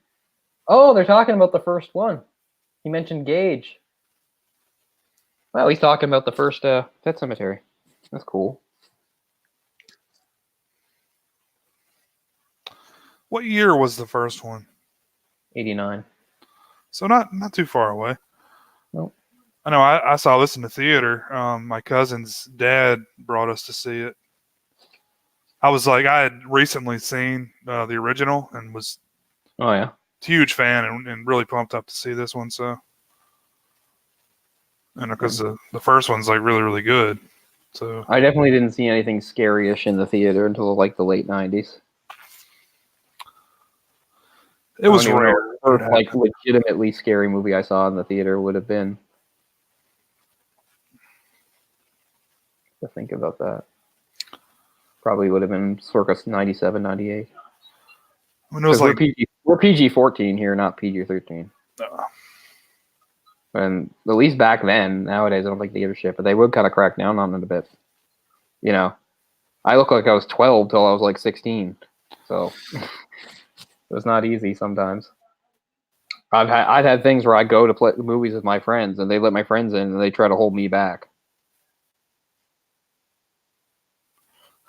Oh, they're talking about the first one. He mentioned Gage. Well, he's talking about the first Pet Sematary. That's cool. What year was the first one? 89. So not too far away. Nope. I know I saw this in the theater. My cousin's dad brought us to see it. I had recently seen the original and was a huge fan and really pumped up to see this one. So, and because the first one's like really, really good. So I definitely didn't see anything scary-ish in the theater until like the late 90s. It was rare. Or like legitimately scary movie I saw in the theater would have been. To think about that. Probably would have been circa 97, 98. When it was like we're PG-14 here, not PG-13. And at least back then, nowadays I don't think they give a shit, but they would kind of crack down on it a bit. I look like I was 12 till I was like 16, so it was not easy sometimes. I've had things where I go to play movies with my friends, and they let my friends in, and they try to hold me back.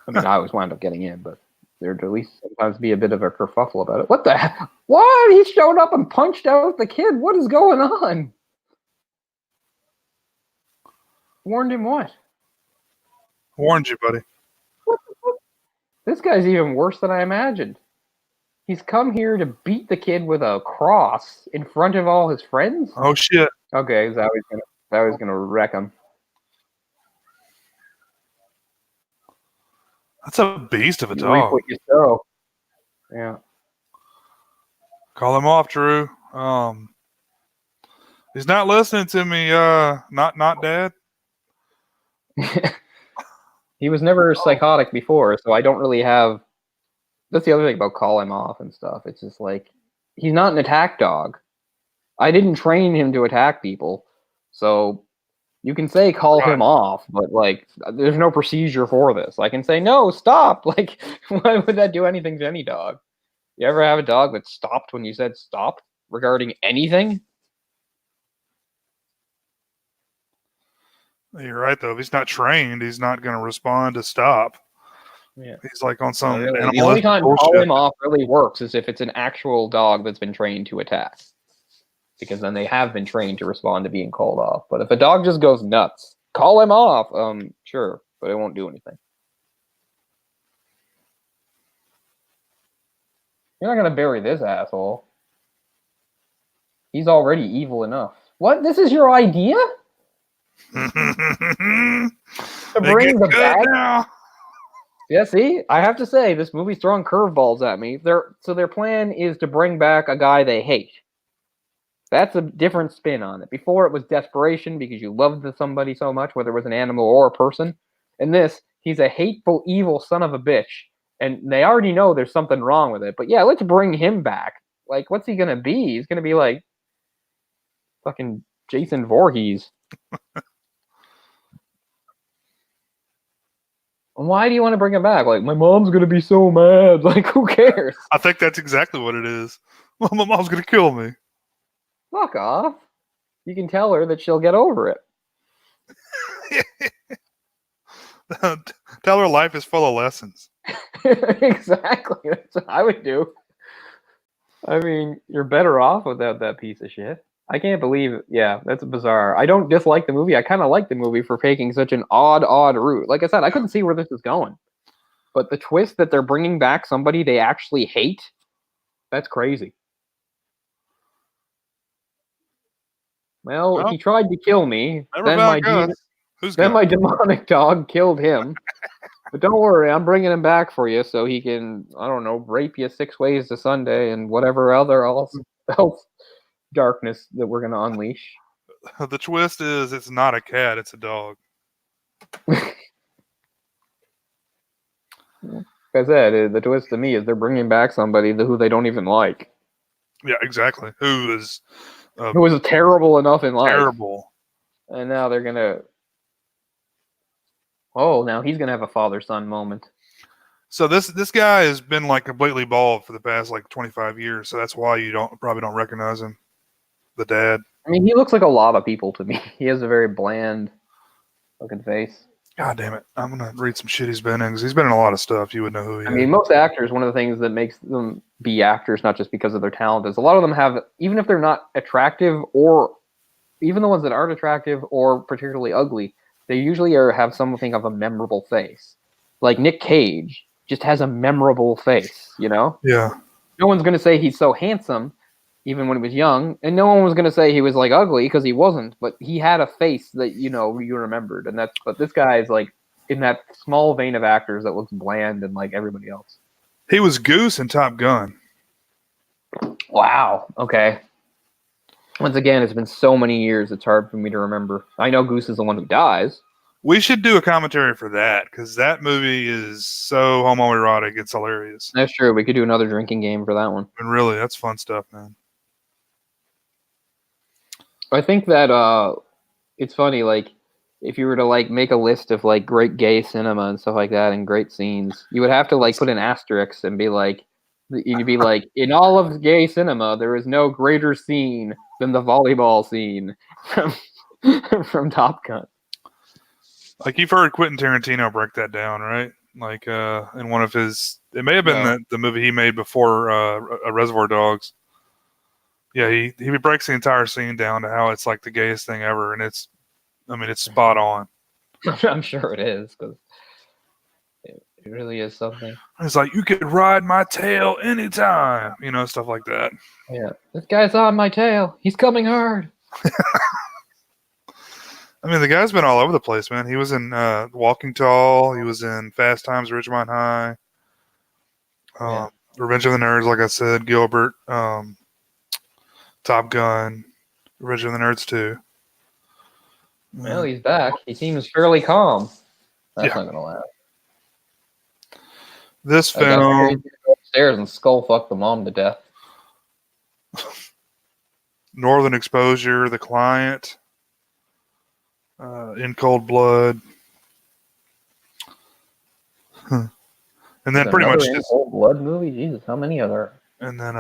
I mean, I always wind up getting in, but there'd at least sometimes be a bit of a kerfuffle about it. What the heck? What? He showed up and punched out the kid. What is going on? Warned him what? Warned you, buddy. What the fuck? This guy's even worse than I imagined. He's come here to beat the kid with a cross in front of all his friends? Oh, shit. Okay, that was gonna wreck him. That's a beast of a dog. Reap what you sow. Yeah. Call him off, Drew. He's not listening to me. Not Dad. He was never psychotic before, so I don't really have. That's the other thing about call him off and stuff. It's just like he's not an attack dog. I didn't train him to attack people, so you can say call him off, but like there's no procedure for this. I can say no, stop. Like, why would that do anything to any dog? You ever have a dog that stopped when you said stop regarding anything? You're right, though. If he's not trained, he's not going to respond to stop. Yeah. He's like on some really, the only time call him off really works is if it's an actual dog that's been trained to attack. Because then they have been trained to respond to being called off. But if a dog just goes nuts, call him off. Sure, but it won't do anything. You're not going to bury this asshole. He's already evil enough. What? This is your idea? To bring the bag? Now. Yeah, see? I have to say, this movie's throwing curveballs at me. Their plan is to bring back a guy they hate. That's a different spin on it. Before, it was desperation because you loved somebody so much, whether it was an animal or a person. In this, he's a hateful, evil son of a bitch. And they already know there's something wrong with it. But yeah, let's bring him back. Like, what's he going to be? He's going to be like Fucking Jason Voorhees. Why do you want to bring him back? Like, my mom's gonna be so mad. Like, who cares? I think that's exactly what it is. Well, my mom's gonna kill me. Fuck off. You can tell her that she'll get over it. Tell her life is full of lessons. Exactly. That's what I would do. I mean, you're better off without that piece of shit. I can't believe it. Yeah, that's bizarre. I don't dislike the movie. I kind of like the movie for taking such an odd route. Like I said, I couldn't see where this is going. But the twist that they're bringing back somebody they actually hate, that's crazy. Well, he tried to kill me. Then my demonic dog killed him. But don't worry, I'm bringing him back for you so he can, I don't know, rape you 6 ways to Sunday and whatever other else darkness that we're going to unleash. The twist is it's not a cat, it's a dog. Like I said, the twist to me is they're bringing back somebody who they don't even like. Yeah, exactly. Who was terrible enough in life. Terrible. And now they're going to... Oh, now he's going to have a father-son moment. So this guy has been like completely bald for the past like 25 years, so that's why you probably don't recognize him. The dad. I mean, he looks like a lot of people to me. He has a very bland looking face. God damn it. I'm going to read some shit he's been in, because he's been in a lot of stuff. You would know who he is. I mean, most actors, one of the things that makes them be actors, not just because of their talent, is a lot of them have, even if they're not attractive, or even the ones that aren't attractive or particularly ugly, they usually have something of a memorable face. Like Nick Cage just has a memorable face, you know? Yeah. No one's going to say he's so handsome, even when he was young, and no one was going to say he was like ugly, because he wasn't, but he had a face that, you know, you remembered. But this guy is like in that small vein of actors that looks bland and like everybody else. He was Goose in Top Gun. Wow. Okay. Once again, it's been so many years, it's hard for me to remember. I know Goose is the one who dies. We should do a commentary for that, because that movie is so homoerotic. It's hilarious. That's true. We could do another drinking game for that one. And really, that's fun stuff, man. I think that it's funny, like, if you were to like make a list of like great gay cinema and stuff like that and great scenes, you would have to like put an asterisk and be like, you'd be like, in all of gay cinema, there is no greater scene than the volleyball scene from Top Gun. Like, you've heard Quentin Tarantino break that down, right? Like, in one of his, it may have been the movie he made before Reservoir Dogs. Yeah, he breaks the entire scene down to how it's like the gayest thing ever, and it's spot on. I'm sure it is, because it really is something. It's like, you could ride my tail anytime, you know, stuff like that. Yeah, this guy's on my tail. He's coming hard. I mean, the guy's been all over the place, man. He was in Walking Tall. He was in Fast Times at Ridgemont High. Revenge of the Nerds, like I said. Gilbert. Top Gun. Revenge of the Nerds 2. Well, he's back. He seems fairly calm. That's not going to last. This film... Go upstairs and skull fuck the mom to death. Northern Exposure, The Client... In Cold Blood, and then pretty much In Cold Blood movie. Jesus, how many are there? And then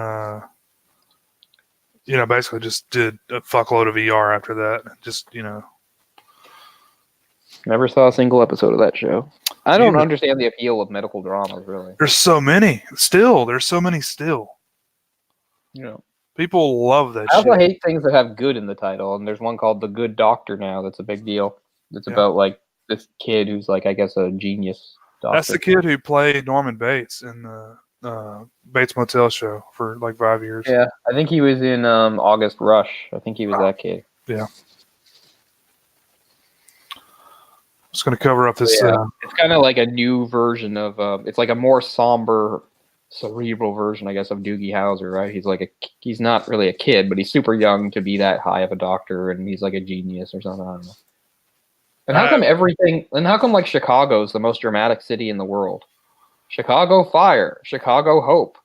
basically just did a fuckload of ER after that. Just never saw a single episode of that show. I don't understand the appeal of medical dramas. Really, there's so many still. People love that shit. I also hate things that have good in the title, and there's one called The Good Doctor now that's a big deal. It's about, like, this kid who's, like, I guess a genius doctor. That's the kid who played Norman Bates in the Bates Motel show for, like, 5 years. Yeah, I think he was in August Rush. I think he was that kid. Yeah. I'm just going to cover up this... it's kind of like a new version of... it's like a more somber... cerebral version, I guess, of Doogie Howser, right? He's not really a kid, but he's super young to be that high of a doctor, and he's like a genius or something. I don't know. And how come like Chicago's the most dramatic city in the world? Chicago fire, Chicago hope,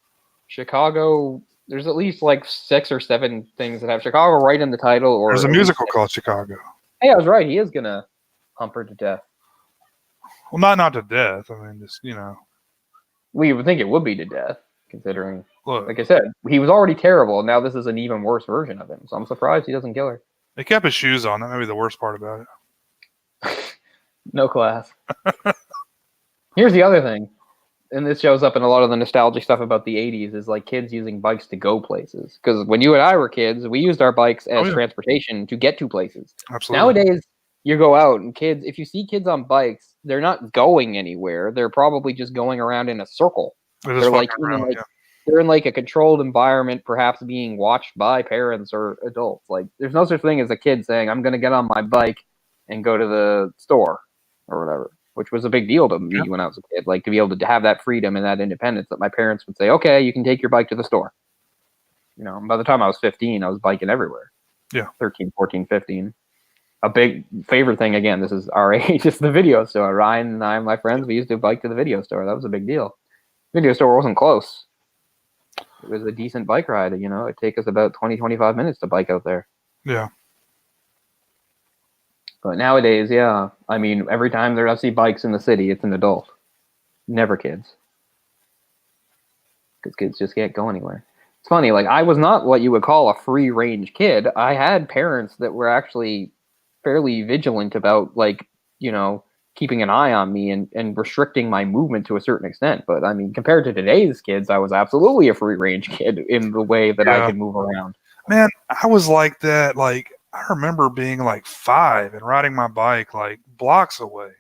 Chicago There's at least like 6 or 7 things that have Chicago right in the title, or There's a at least musical called Chicago. Hey, I was right. He is gonna hump her to death. Well, not to death. I mean, just We would think it would be to death, considering, look. like I said, he was already terrible, and now this is an even worse version of him. So I'm surprised he doesn't kill her. He kept his shoes on. That may be the worst part about it. No class. Here's the other thing, and this shows up in a lot of the nostalgic stuff about the 80s, is like kids using bikes to go places. Because when you and I were kids, we used our bikes as transportation to get to places. Absolutely. Nowadays, you go out and kids, if you see kids on bikes, they're not going anywhere. They're probably just going around in a circle. They're like, they're in like a controlled environment, perhaps being watched by parents or adults. Like, there's no such thing as a kid saying, I'm going to get on my bike and go to the store or whatever, which was a big deal to me when I was a kid. Like, to be able to have that freedom and that independence that my parents would say, okay, you can take your bike to the store. You know, by the time I was 15, I was biking everywhere. Yeah. 13, 14, 15. A big favorite thing, again, this is our age, is the video store. Ryan and I and my friends, we used to bike to the video store. That was a big deal. Video store wasn't close. It was a decent bike ride. You know, it'd take us about 20, 25 minutes to bike out there. Yeah. But nowadays, yeah, I mean, every time I see bikes in the city, it's an adult. Never kids. Because kids just can't go anywhere. It's funny, like, I was not what you would call a free-range kid. I had parents that were actually fairly vigilant about, like, you know, keeping an eye on me and restricting my movement to a certain extent. But, I mean, compared to today's kids, I was absolutely a free-range kid in the way that I could move around. Man, I was like that, like, I remember being like 5 and riding my bike like blocks away.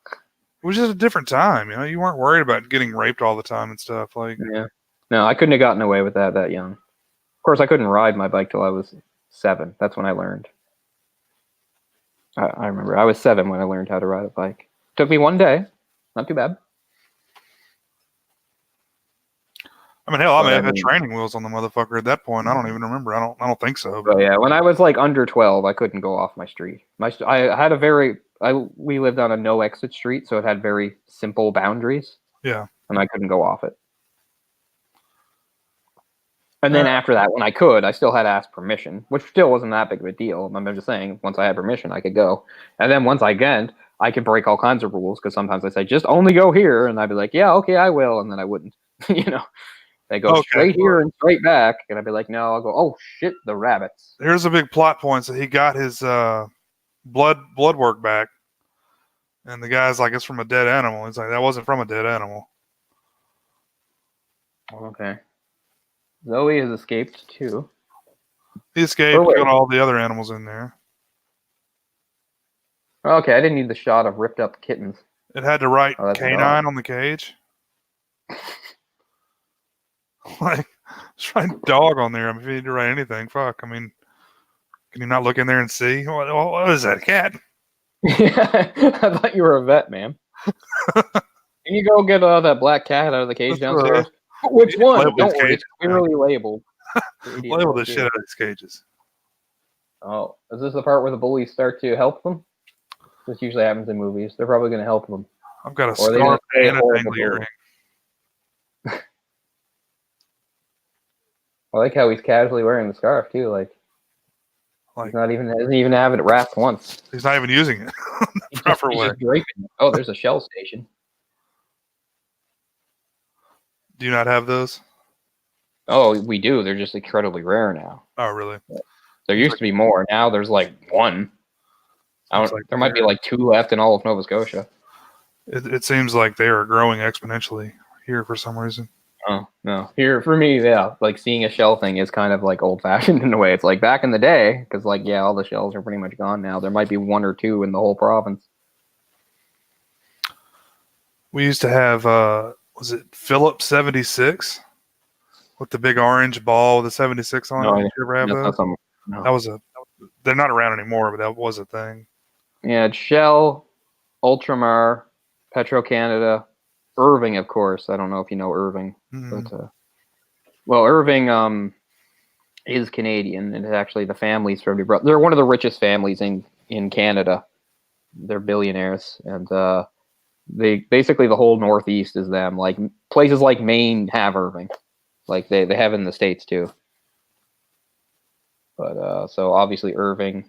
It was just a different time, you know. You weren't worried about getting raped all the time and stuff. Like, yeah, no, I couldn't have gotten away with that young. Of course, I couldn't ride my bike till I was 7. That's when I learned. I remember I was 7 when I learned how to ride a bike. Took me 1 day, not too bad. I mean, hell, I may have had training wheels on the motherfucker at that point. I don't even remember. I don't think so. But yeah, when I was like under 12, I couldn't go off my street. I had we lived on a no exit street, so it had very simple boundaries. Yeah. And I couldn't go off it. And then after that, when I could, I still had to ask permission, which still wasn't that big of a deal. I'm just saying, once I had permission, I could go. And then once I could break all kinds of rules, because sometimes I say, just only go here. And I'd be like, yeah, okay, I will. And then I wouldn't, you know. They go straight here and straight back, and I'd be like, no, I'll go, oh, shit, the rabbits. Here's a big plot point. So he got his blood work back, and the guy's like, it's from a dead animal. He's like, that wasn't from a dead animal. Okay. Zoe has escaped, too. He escaped, got all the other animals in there. Okay, I didn't need the shot of ripped up kittens. It had to write canine on the cage. Like, just write dog on there. I mean, if you need to write anything, fuck. I mean, can you not look in there and see? What is that, a cat? Yeah, I thought you were a vet, man. Can you go get that black cat out of the cage downstairs? Which one? Don't worry, it's clearly labeled. Label the shit out of these cages. Oh, is this the part where the bullies start to help them? This usually happens in movies. They're probably going to help them. I've got a scarf and a dangly earring. I like how he's casually wearing the scarf too. Like he's not even doesn't even have it wrapped once. He's not even using it the proper way. Oh, there's a Shell station. Do you not have those? Oh, we do. They're just incredibly rare now. Oh, really? There used to be more. Now there's like 1. There might be like 2 left in all of Nova Scotia. It seems like they are growing exponentially here for some reason. Oh, no. Here, for me, yeah, like seeing a Shell thing is kind of like old-fashioned in a way. It's like back in the day, because like, yeah, all the Shells are pretty much gone now. There might be 1 or 2 in the whole province. We used to have, was it Phillips 76? With the big orange ball with the 76 on it? Did you ever have those? No. That was they're not around anymore, but that was a thing. Yeah, it's Shell, Ultramar, Petro-Canada, Irving, of course. I don't know if you know Irving, but Irving is Canadian, and it's actually the family's from New Brunswick. They're one of the richest families in Canada. They're billionaires, and they basically the whole Northeast is them. Like places like Maine have Irving, like they have in the States too. But so obviously Irving.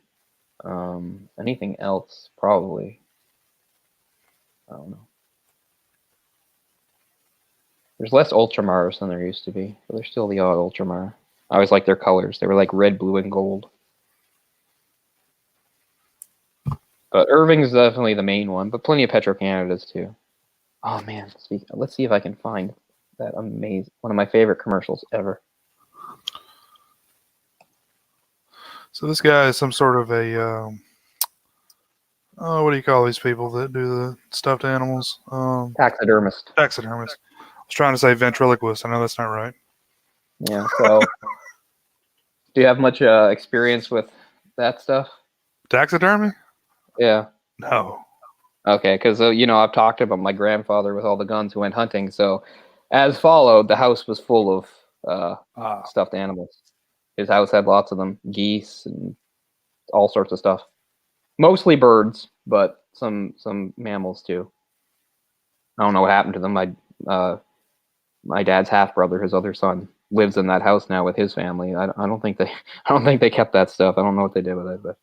Anything else? Probably. I don't know. There's less Ultramars than there used to be, but there's still the odd Ultramar. I always liked their colors. They were like red, blue, and gold. But Irving is definitely the main one, but plenty of Petro-Canadas too. Oh man, let's see if I can find that amazing one of my favorite commercials ever. So this guy is some sort of a what do you call these people that do the stuffed animals? Taxidermist. Taxidermist. I was trying to say ventriloquist. I know that's not right. Yeah. So, do you have much experience with that stuff? Taxidermy? Yeah. No. Okay, because I've talked about my grandfather with all the guns who went hunting. So, as followed, the house was full of stuffed animals. His house had lots of them, geese and all sorts of stuff. Mostly birds, but some mammals too. I don't know what happened to them. My dad's half brother, his other son, lives in that house now with his family. I don't think they kept that stuff. I don't know what they did with it, but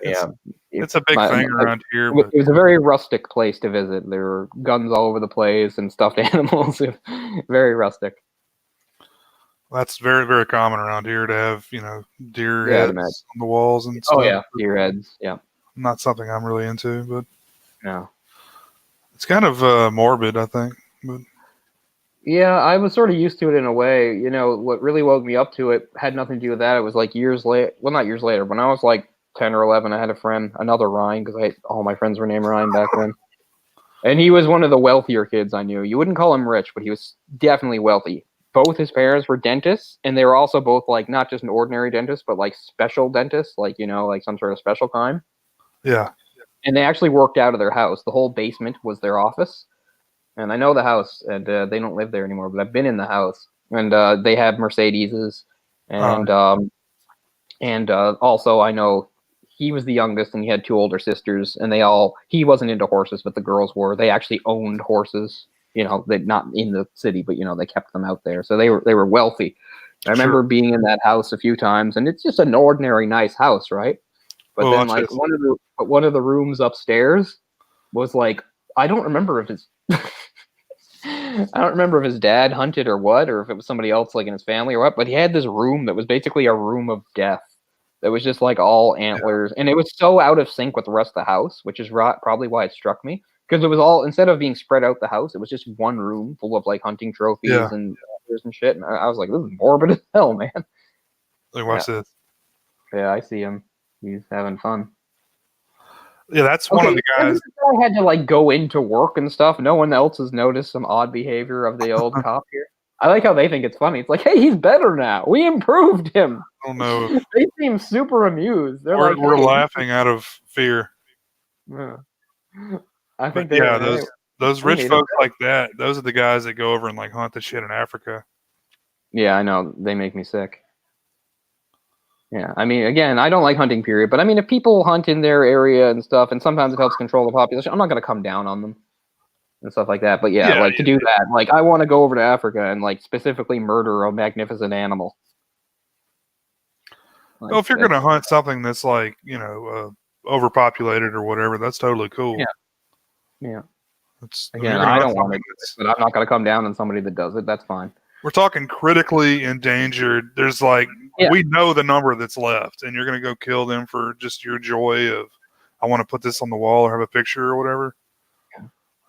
yeah, it's a big thing around here. It was a very rustic place to visit. There were guns all over the place and stuffed animals. Very rustic. That's very, very common around here to have, deer heads on the walls and stuff. Oh yeah, deer heads. Yeah. Not something I'm really into, but no, it's kind of morbid, I think. But yeah, I was sort of used to it in a way. What really woke me up to it had nothing to do with that. It was like years later. Well, not years later. When I was like 10 or 11, I had a friend, another Ryan, because all my friends were named Ryan back then. And he was one of the wealthier kids I knew. You wouldn't call him rich, but he was definitely wealthy. Both his parents were dentists, and they were also both like not just an ordinary dentist, but like special dentists, like like some sort of special kind. Yeah. And they actually worked out of their house. The whole basement was their office. And I know the house, and they don't live there anymore, but I've been in the house. And they have Mercedeses, and also I know he was the youngest, and he had two older sisters, and he wasn't into horses, but the girls were. They actually owned horses. They not in the city, but they kept them out there, so they were wealthy. I remember being in that house a few times, and it's just an ordinary nice house, right? But then like one of the rooms upstairs was like, I don't remember if his dad hunted or what, or if it was somebody else like in his family or what, but he had this room that was basically a room of death. That was just like all antlers, and it was so out of sync with the rest of the house, which is probably why it struck me. Because it was all, instead of being spread out the house, it was just one room full of like hunting trophies and shit. And I was like, this is morbid as hell, man. Like, watch this. Yeah, I see him. He's having fun. Yeah, that's one of the guys. I had to like go into work and stuff. No one else has noticed some odd behavior of the old cop here. I like how they think it's funny. It's like, hey, he's better now. We improved him. I don't know. They seem super amused. We're laughing out of fear. Yeah. I think those rich folks like that, those are the guys that go over and like hunt the shit in Africa. Yeah, I know. They make me sick. Yeah, I mean, again, I don't like hunting, period. But I mean, if people hunt in their area and stuff, and sometimes it helps control the population, I'm not going to come down on them and stuff like that. But to do that, like, I want to go over to Africa and like specifically murder a magnificent animal. Like, well, if you're going to hunt something that's like, overpopulated or whatever, that's totally cool. Yeah. Again, I don't want to, but I'm not going to come down on somebody that does it. That's fine. We're talking critically endangered. There's like, we know the number that's left, and you're going to go kill them for just your joy of, I want to put this on the wall or have a picture or whatever.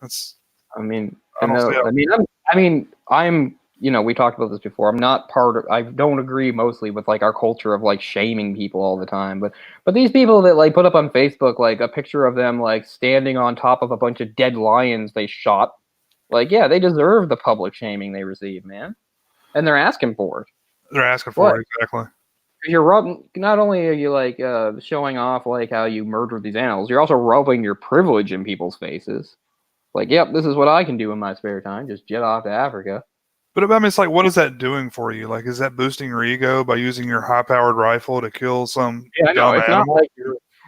That's. I'm. We talked about this before. I'm not I don't agree mostly with like our culture of like shaming people all the time, but these people that like put up on Facebook like a picture of them like standing on top of a bunch of dead lions they shot, like they deserve the public shaming they receive, man, and they're asking for it. They're asking for it, exactly. You're rubbing. Not only are you like showing off like how you murdered these animals, you're also rubbing your privilege in people's faces. Like, yep, this is what I can do in my spare time. Just jet off to Africa. But I mean, it's like, what is that doing for you? Like, is that boosting your ego by using your high-powered rifle to kill some dumb it's animal? Not like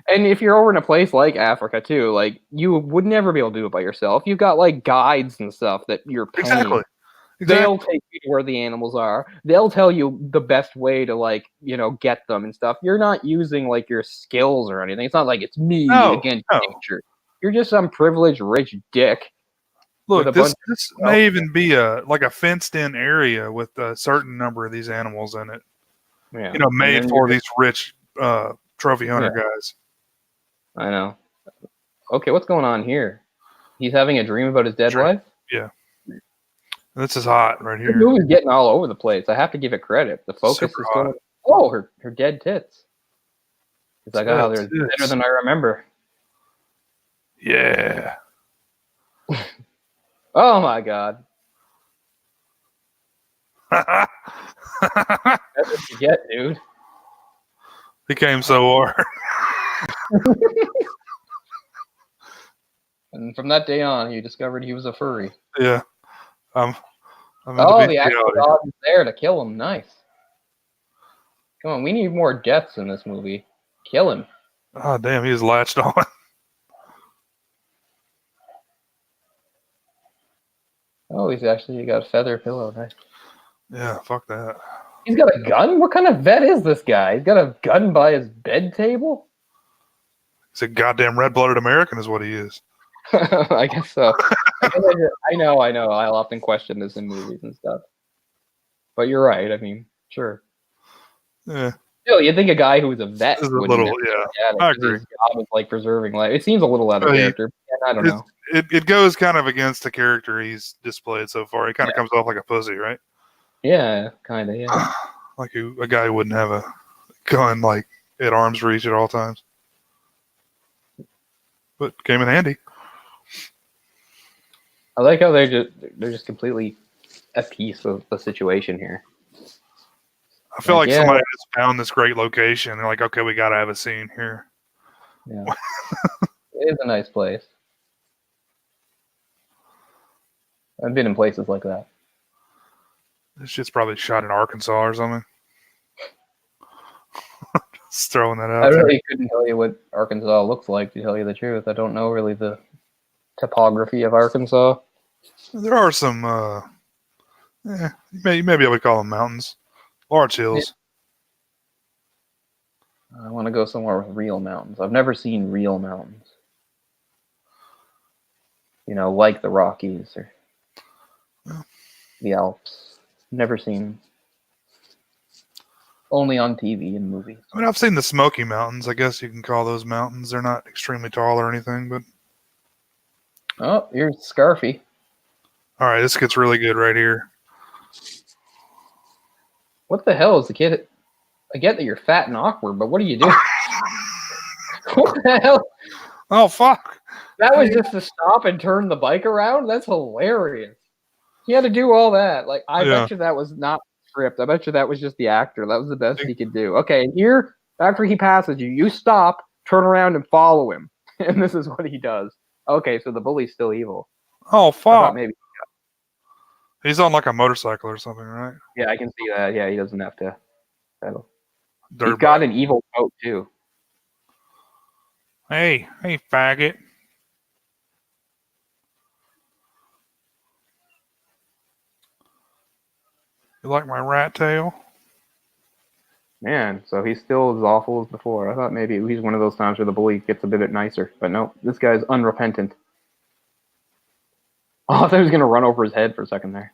and if you're over in a place like Africa too, like you would never be able to do it by yourself. You've got like guides and stuff that you're paying. Exactly. Exactly. They'll take you to where the animals are. They'll tell you the best way to, like, get them and stuff. You're not using, like, your skills or anything. It's not like it's me No, against no. nature. You're just some privileged rich dick with Look, a bunch this of may even be a fenced in area with a certain number of these animals in it. yeah. And Made then for these rich trophy hunter guys. I know. Okay, what's going on here? He's having a dream about his dead wife? Yeah. This is hot right The here. movie's getting all over the place. I have to give it credit. The focus Super is hot. going. Oh, her dead tits. It's like, oh, they're Tits. better than I remember. Yeah. Oh my god. That's what you get, dude. He came so hard. And from that day on, you discovered he was a furry. Yeah. I'm Oh, the actual dog is there to kill him. Nice. Come on, we need more deaths in this movie. Kill him. Oh, damn, he is latched on. Oh, he's actually got a feather pillow. Nice. Yeah, fuck that. He's got a gun? What kind of vet is this guy? He's got a gun by his bed table? He's a goddamn red-blooded American is what he is. I guess so. I know. I'll often question this in movies and stuff. But you're right. I mean, sure. Yeah. Still, you'd think a guy who was a vet This is would I agree. his job is like preserving life. It seems a little out of character. I don't know. It goes kind of against the character he's displayed so far. He kind of comes off like a pussy, right? Yeah, kind of, yeah. Like a guy who wouldn't have a gun like at arm's reach at all times. But came in handy. I like how they're just completely at peace with the situation here. I feel like somebody just found this great location. They're like, okay, we got to have a scene here. Yeah. It is a nice place. I've been in places like that. This shit's probably shot in Arkansas or something. Just throwing that out. I really couldn't tell you what Arkansas looks like, to tell you the truth. I don't know really the topography of Arkansas. There are some, maybe I would call them mountains. Large hills. Yeah. I want to go somewhere with real mountains. I've never seen real mountains. Like the Rockies or the Alps. Never seen them. Only on TV and movies. I mean, I've seen the Smoky Mountains. I guess you can call those mountains. They're not extremely tall or anything, but... Oh, here's Scarfy. All right, this gets really good right here. What the hell is the kid? I get that you're fat and awkward, but what are you doing? What the hell? Oh, fuck. That was just to stop and turn the bike around? That's hilarious. He had to do all that. Like, I bet you that was not script. I bet you that was just the actor. That was the best he could do. Okay, and here, after he passes you, you stop, turn around, and follow him. And this is what he does. Okay, so the bully's still evil. Oh, fuck. Maybe. He's on like a motorcycle or something, right? Yeah, I can see that. Yeah, he doesn't have to pedal. He's got an evil coat, too. Hey, faggot. You like my rat tail? Man, so he's still as awful as before. I thought maybe he's one of those times where the bully gets a bit nicer. But no, this guy's unrepentant. Oh, I thought he was going to run over his head for a second there.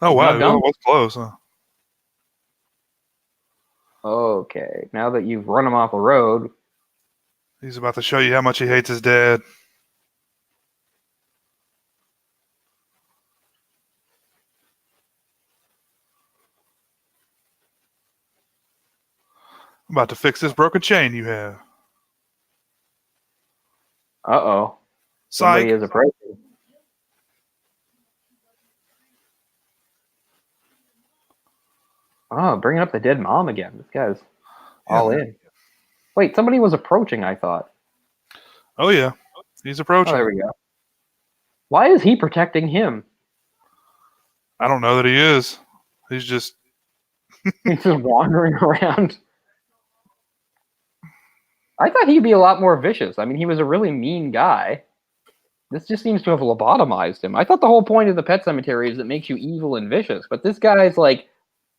Oh, wow. That was close, huh? Okay, now that you've run him off the road. He's about to show you how much he hates his dad. I'm about to fix this broken chain you have. Uh-oh. Somebody is approaching. Oh, bringing up the dead mom again. This guy's all in. Wait, somebody was approaching, I thought. Oh, yeah. He's approaching. Oh, there we go. Why is he protecting him? I don't know that he is. He's just... He's just wandering around. I thought he'd be a lot more vicious. I mean, he was a really mean guy. This just seems to have lobotomized him. I thought the whole point of the Pet Cemetery is it makes you evil and vicious, but this guy's like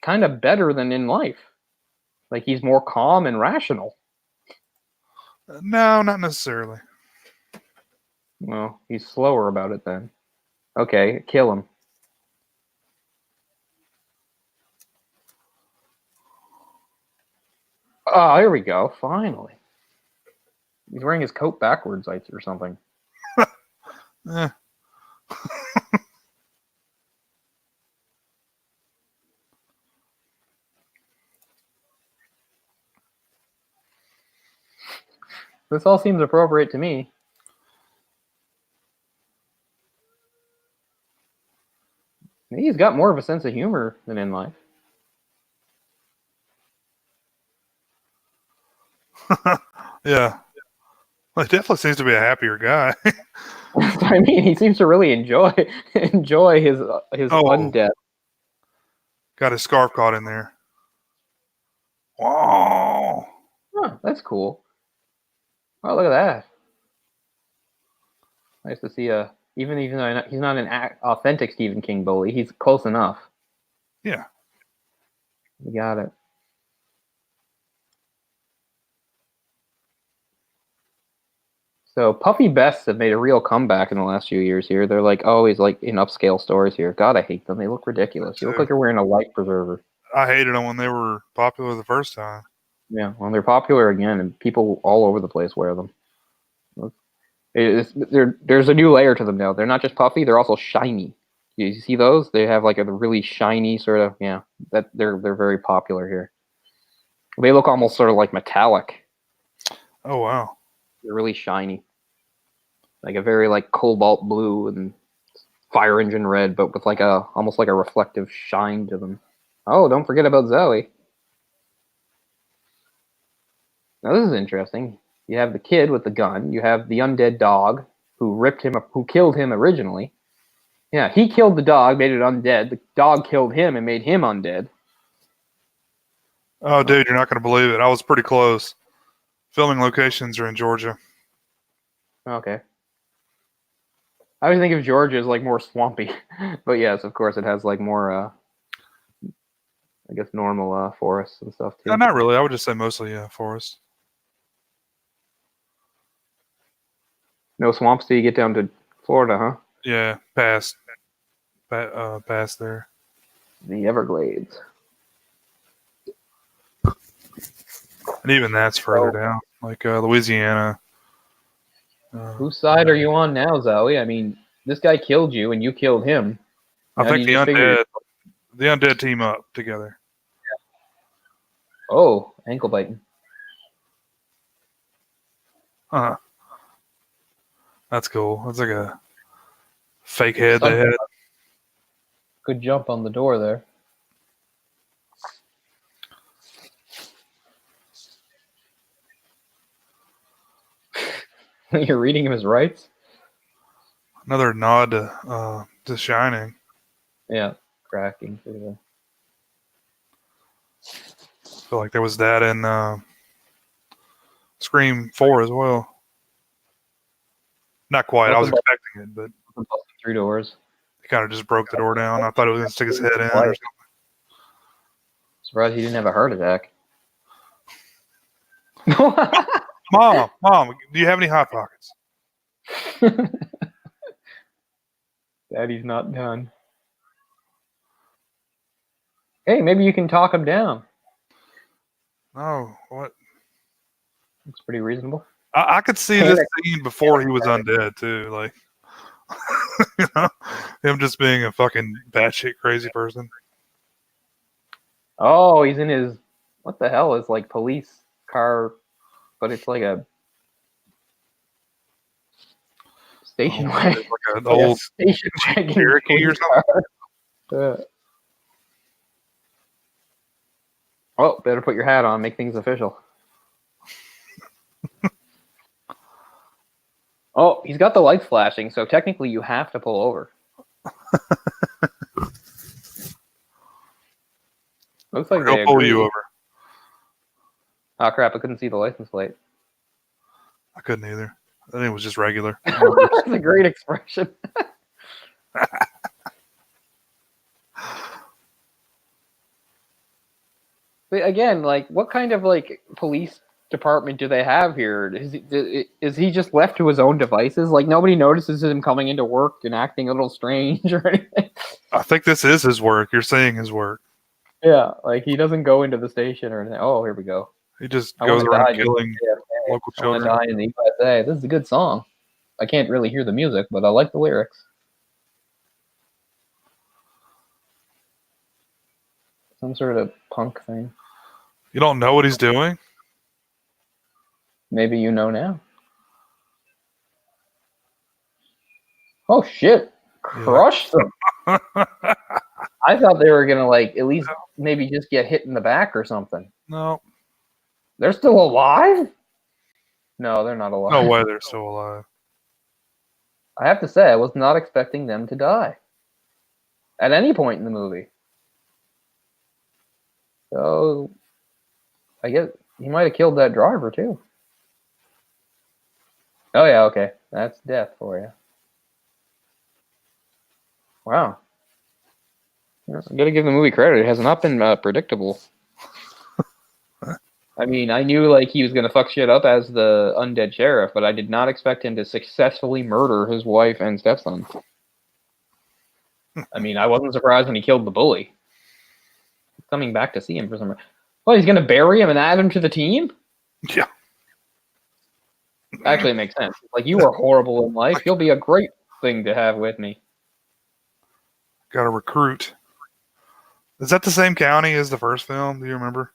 kind of better than in life. Like he's more calm and rational. No, not necessarily. Well, he's slower about it then. Okay, kill him. Oh, here we go. Finally. He's wearing his coat backwards or something. Eh. This all seems appropriate to me. He's got more of a sense of humor than in life. Yeah. Well, he definitely seems to be a happier guy. I mean, he seems to really enjoy his undeath. Got his scarf caught in there. Wow. Huh, that's cool. Oh, look at that. Nice to see even though he's not an authentic Stephen King bully, he's close enough. Yeah. You got it. So Puffy Bests have made a real comeback in the last few years here. They're like always like in upscale stores here. God, I hate them. They look ridiculous. You look like you're wearing a life preserver. I hated them when they were popular the first time. Yeah, well, they're popular again, and people all over the place wear them. There's a new layer to them now. They're not just puffy; they're also shiny. You see those? They have like a really shiny sort of that they're very popular here. They look almost sort of like metallic. Oh wow! They're really shiny, like a very like cobalt blue and fire engine red, but with like almost like a reflective shine to them. Oh, don't forget about Zoe. Now this is interesting. You have the kid with the gun. You have the undead dog who killed him originally. Yeah, he killed the dog, made it undead. The dog killed him and made him undead. Oh, dude, you're not going to believe it. I was pretty close. Filming locations are in Georgia. Okay. I always think of Georgia as like more swampy, but yes, of course, it has like more, I guess, normal forests and stuff too. No, not really. I would just say mostly forest. No swamps till you get down to Florida, huh? Yeah, past there. The Everglades. And even that's further down, like Louisiana. Whose side are you on now, Zoe? I mean, this guy killed you and you killed him. I think the undead team up together. Oh, ankle biting. Huh. That's cool. That's like a fake head they had. Good jump on the door there. You're reading him his rights? Another nod to Shining. Yeah, cracking. I feel like there was that in Scream 4 as well. Not quite. I was expecting it, but through doors. He kind of just broke the door down. I thought it was going to stick his head in or something. Surprised he didn't have a heart attack. Mom, do you have any Hot Pockets? Daddy's not done. Hey, maybe you can talk him down. Oh, what? Looks pretty reasonable. I could see this scene before he was undead too, like you know, him just being a fucking batshit crazy person. Oh, he's in his what the hell is like police car, but it's like a station wagon, like an old station wagon Cherokee or something. Oh, better put your hat on, make things official. Oh, he's got the lights flashing, so technically you have to pull over. Looks like He'll pull you over. Oh crap! I couldn't see the license plate. I couldn't either. I think it was just regular. That's a great expression. But again, like, what kind of like police department do they have here? Is he just left to his own devices? Like, nobody notices him coming into work and acting a little strange or anything? I think this is his work. You're saying his work. Yeah, like he doesn't go into the station or anything. Oh, here we go. He just I goes want to around die. killing local I want to children. die in the USA. This is a good song. I can't really hear the music, but I like the lyrics. Some sort of punk thing. You don't know what he's doing? Maybe you know now. Oh shit! Crushed them. I thought they were gonna like at least maybe just get hit in the back or something. No. They're still alive? No, they're not alive. No way they're still alive. I have to say, I was not expecting them to die at any point in the movie. So I guess he might have killed that driver too. Oh yeah, okay. That's death for you. Wow. I gotta give the movie credit. It has not been predictable. I mean, I knew like he was gonna fuck shit up as the undead sheriff, but I did not expect him to successfully murder his wife and stepson. I mean, I wasn't surprised when he killed the bully. Coming back to see him for some reason. Well, he's gonna bury him and add him to the team? Yeah. Actually, it makes sense. Like, you are horrible in life. You'll be a great thing to have with me. Got to recruit. Is that the same county as the first film? Do you remember?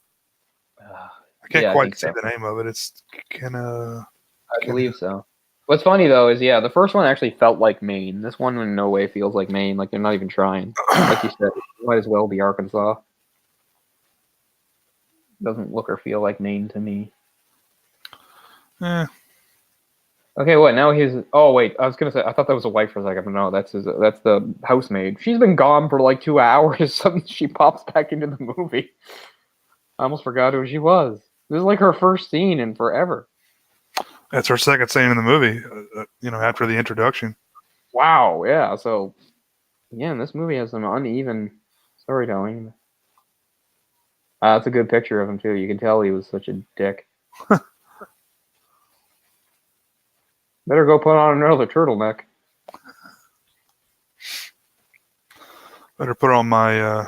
I can't quite see the name of it. It's I believe so. What's funny though is the first one actually felt like Maine. This one in no way feels like Maine. Like they're not even trying. Like you said, it might as well be Arkansas. Doesn't look or feel like Maine to me. Okay, what now? Oh wait, I was gonna say I thought that was a wife for a second, but no, that's the housemaid. She's been gone for like 2 hours. Suddenly she pops back into the movie. I almost forgot who she was. This is like her first scene in forever. That's her second scene in the movie. After the introduction. Wow. Yeah. So, again, this movie has some uneven storytelling. That's a good picture of him too. You can tell he was such a dick. Better go put on another turtleneck. Better put on my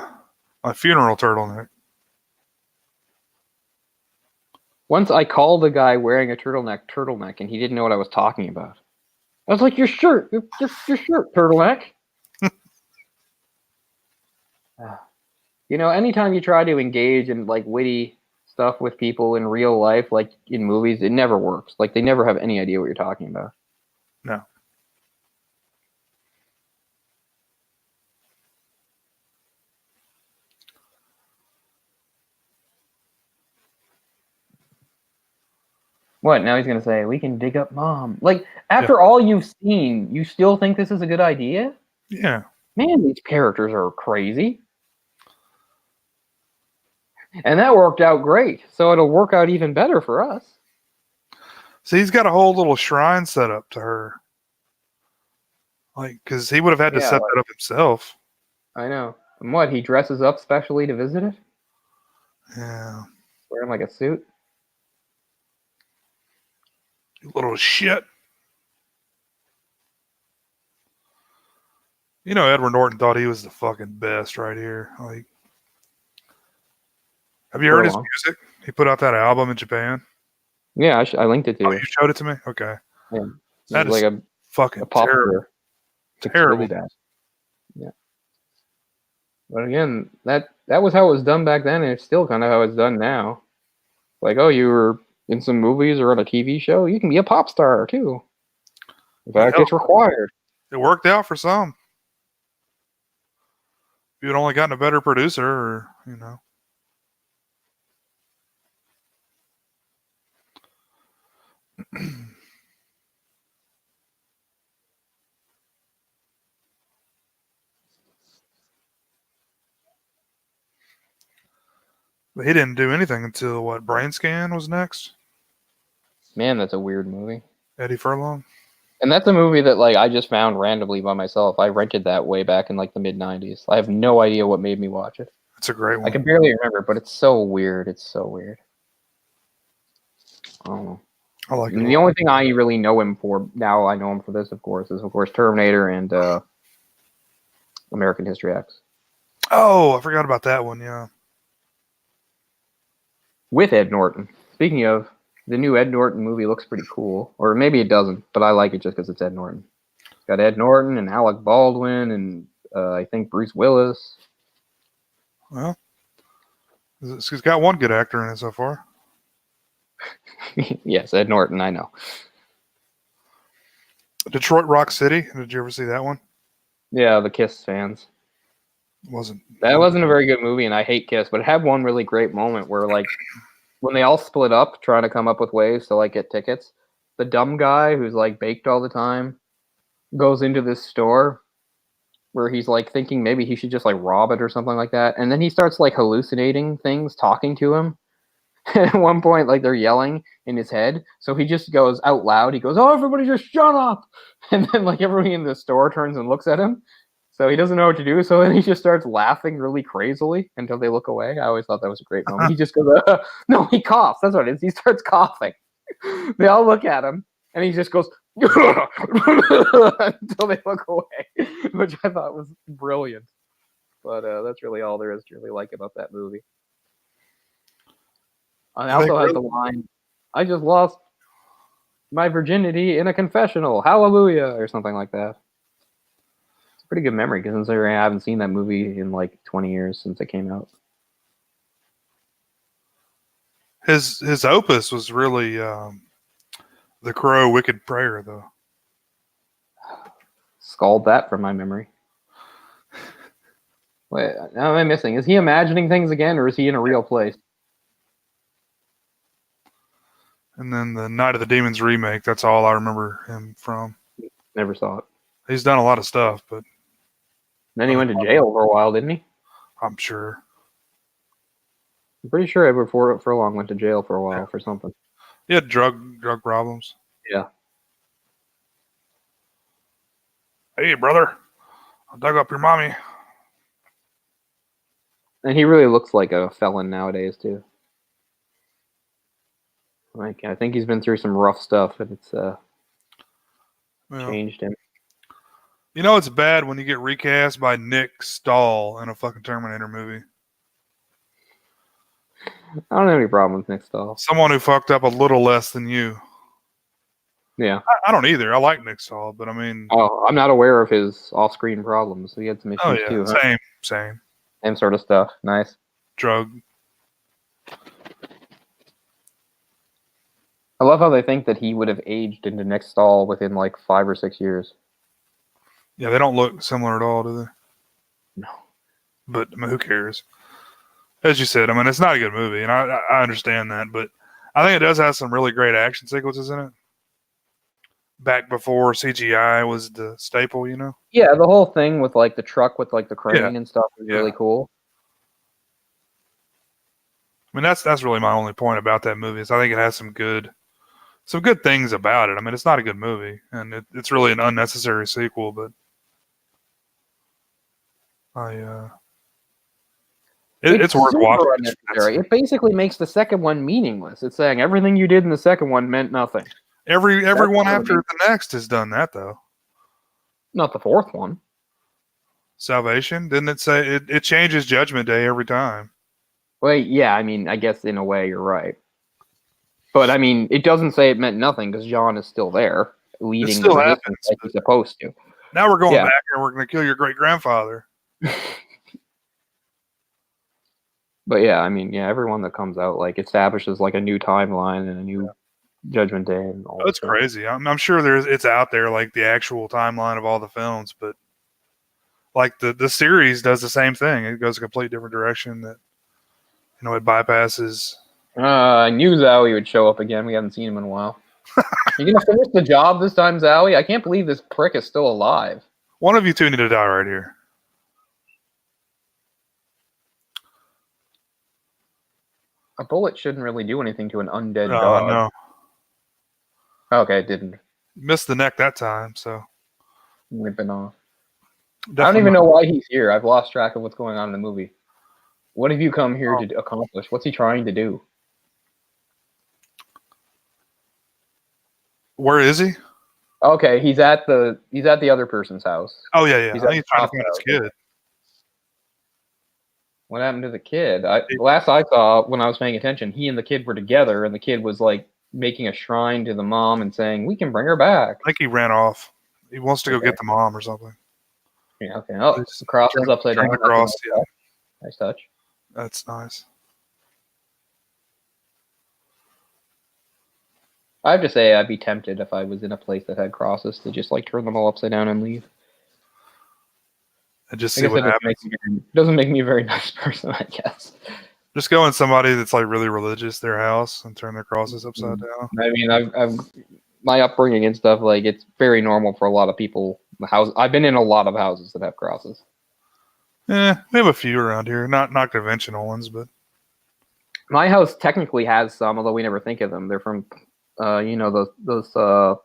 funeral turtleneck. Once I called a guy wearing a turtleneck, and he didn't know what I was talking about. I was like, "Your shirt, your shirt, turtleneck." Anytime you try to engage in like witty stuff with people in real life, like in movies, it never works. Like they never have any idea what you're talking about. No. What? Now he's going to say, we can dig up mom. Like, after all you've seen, you still think this is a good idea? Yeah. Man, these characters are crazy. And that worked out great. So it'll work out even better for us. See, he's got a whole little shrine set up to her. Like, because he would have had to set that up himself. I know. And what, he dresses up specially to visit it? Yeah. Wearing like a suit? You little shit. Edward Norton thought he was the fucking best right here. Like, have you heard his music? He put out that album in Japan. Yeah, I linked it to you. Oh, you showed it to me? Okay. Yeah. That is like a fucking terrible. Terrible. Really bad. Yeah. But again, that was how it was done back then, and it's still kind of how it's done now. Like, oh, you were in some movies or on a TV show, you can be a pop star too. In fact, it's required. It worked out for some. If you had only gotten a better producer, or But he didn't do anything until Brain Scan was next. Man, that's a weird movie. Eddie Furlong. And that's a movie that like I just found randomly by myself. I rented that way back in like the mid '90s. I have no idea what made me watch it. It's a great I one. can barely remember, but it's so weird. It's so weird. I don't know. I like it. And the only thing I really know him for now, I know him for this, of course, is of course Terminator and American History X. Oh, I forgot about that one. Yeah. With Ed Norton. Speaking of, the new Ed Norton movie looks pretty cool, or maybe it doesn't, but I like it just because it's Ed Norton. It's got Ed Norton and Alec Baldwin and I think Bruce Willis. Well, he's got one good actor in it so far. Yes, Ed Norton, I know. Detroit Rock City. Did you ever see that one? Yeah, the Kiss fans. That Wasn't wasn't a very good movie, and I hate Kiss, but it had one really great moment where, like, when they all split up trying to come up with ways to, like, get tickets, the dumb guy who's, like, baked all the time goes into this store where he's, like, thinking maybe he should just, like, rob it or something like that, and then he starts, like, hallucinating things, talking to him. At one point, like, they're yelling in his head, so he just goes out loud. He goes, "Oh, everybody just shut up!" And then, like, everybody in the store turns and looks at him, so he doesn't know what to do, so then he just starts laughing really crazily until they look away. I always thought that was a great moment. He just goes, no, he coughs. That's what it is. He starts coughing. They all look at him, and he just goes, until they look away, which I thought was brilliant. But that's really all there is to really like about that movie. And it also has the line, "I just lost my virginity in a confessional. Hallelujah," or something like that. It's a pretty good memory considering I haven't seen that movie in like 20 years since it came out. His opus was really The Crow, Wicked Prayer, though. Scald that from my memory. Wait, now am I missing? Is he imagining things again, or is he in a real place? And then the Night of the Demons remake, that's all I remember him from. Never saw it. He's done a lot of stuff, but Then he went to jail for a while, didn't he? I'm sure. I'm pretty sure Edward Furlong went to jail for a while for something. He had drug problems. Yeah. Hey, brother, I dug up your mommy. And he really looks like a felon nowadays, too. Like, I think he's been through some rough stuff, and it's changed him. You know it's bad when you get recast by Nick Stahl in a fucking Terminator movie. I don't have any problem with Nick Stahl. Someone who fucked up a little less than you. Yeah. I don't either. I like Nick Stahl, but I mean... Oh, I'm not aware of his off-screen problems. He had some issues, too, huh? Same. Same sort of stuff. Nice. Drug. I love how they think that he would have aged into Nick Stahl within like 5 or 6 years. Yeah, they don't look similar at all, do they? No. But I mean, who cares? As you said, I mean, it's not a good movie, and I understand that, but I think it does have some really great action sequences in it. Back before CGI was the staple, you know? Yeah, the whole thing with like the truck with like the crane and stuff was really cool. I mean, that's really my only point about that movie is I think it has some good things about it. I mean, it's not a good movie, and it's really an unnecessary sequel, but it's worth watching. Unnecessary. It basically makes the second one meaningless. It's saying everything you did in the second one meant nothing. Everyone after the next has done that, though. Not the fourth one. Salvation? Didn't it say it changes Judgment Day every time? Well, yeah, I mean, I guess in a way you're right. But I mean, it doesn't say it meant nothing because John is still there, leading the resistance like he's supposed to. Now we're going back and we're going to kill your great-grandfather. But yeah, I mean, yeah, everyone that comes out like establishes like a new timeline and a new Judgment Day and all. That's crazy. I'm sure it's out there like the actual timeline of all the films, but like the series does the same thing. It goes a completely different direction. That it bypasses. I knew Zowie would show up again. We haven't seen him in a while. You gonna finish the job this time, Zowie? I can't believe this prick is still alive. One of you two need to die right here. A bullet shouldn't really do anything to an undead dog. No. Okay, it didn't. Missed the neck that time, so Ripping off. I don't definitely even not. know why he's here. I've lost track of what's going on in the movie. What have you come here Oh. to accomplish? What's he trying to do? Where is he? Okay, he's at the other person's house. Oh yeah. He's I at think he's the trying to cop's find his house. kid. What happened to the kid? Last I saw when I was paying attention, he and the kid were together, and the kid was like making a shrine to the mom and saying, "We can bring her back." I think he ran off. He wants to go Okay. get the mom or something. Yeah, okay. Oh, He's the cross is upside turned down. the That's a cross. nice Yeah, touch. Nice touch. that's nice. I have to say, I'd be tempted if I was in a place that had crosses to just like turn them all upside down and leave. And just I see guess what it happens. doesn't make me a very nice person, I guess. Just go in somebody that's like really religious, their house, and turn their crosses upside down. I mean, I've my upbringing and stuff, like it's very normal for a lot of people. I've been in a lot of houses that have crosses. Yeah, we have a few around here. Not conventional ones, but My house technically has some, although we never think of them. They're from, those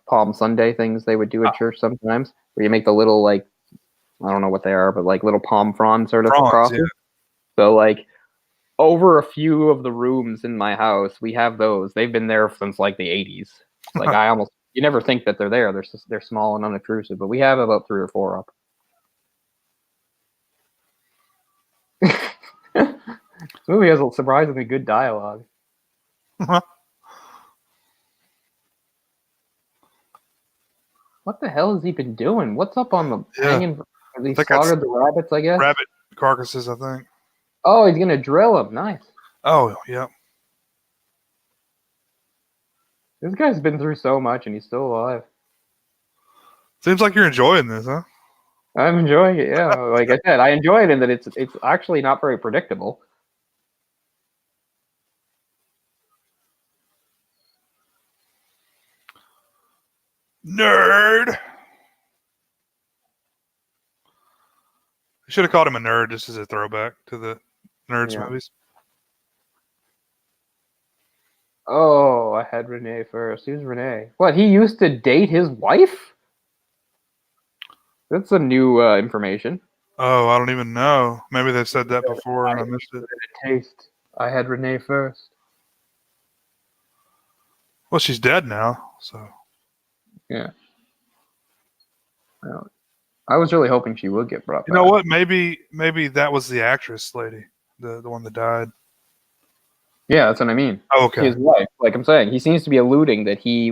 Palm Sunday things they would do at church sometimes, where you make the little like, I don't know what they are, but like little palm frond sort of prawns. crosses. So like over a few of the rooms in my house, we have those. They've been there since like the 80s. Like you never think that they're there. They're small and unobtrusive, but we have about 3 or 4 up. This movie has a surprisingly good dialogue. Yeah. What the hell has he been doing? What's up on the hanging? Have he I think that's slaughtered the rabbits, I guess? rabbit carcasses, I think. Oh, he's going to drill them. Nice. Oh, yeah. This guy's been through so much and he's still alive. Seems like you're enjoying this, huh? I'm enjoying it, yeah. Like I said, I enjoy it in that it's actually not very predictable. Nerd! I should have called him a nerd just as a throwback to the Nerds movies. Oh, I had Renee first. Who's Renee? What, he used to date his wife? That's some new information. Oh, I don't even know. Maybe they've said that before and I missed it. Taste. I had Renee first. Well, she's dead now, so. Yeah. Well, I was really hoping she would get brought back. You know what? Maybe that was the actress lady, the one that died. Yeah, that's what I mean. Oh, okay. His wife. Like I'm saying, he seems to be alluding that he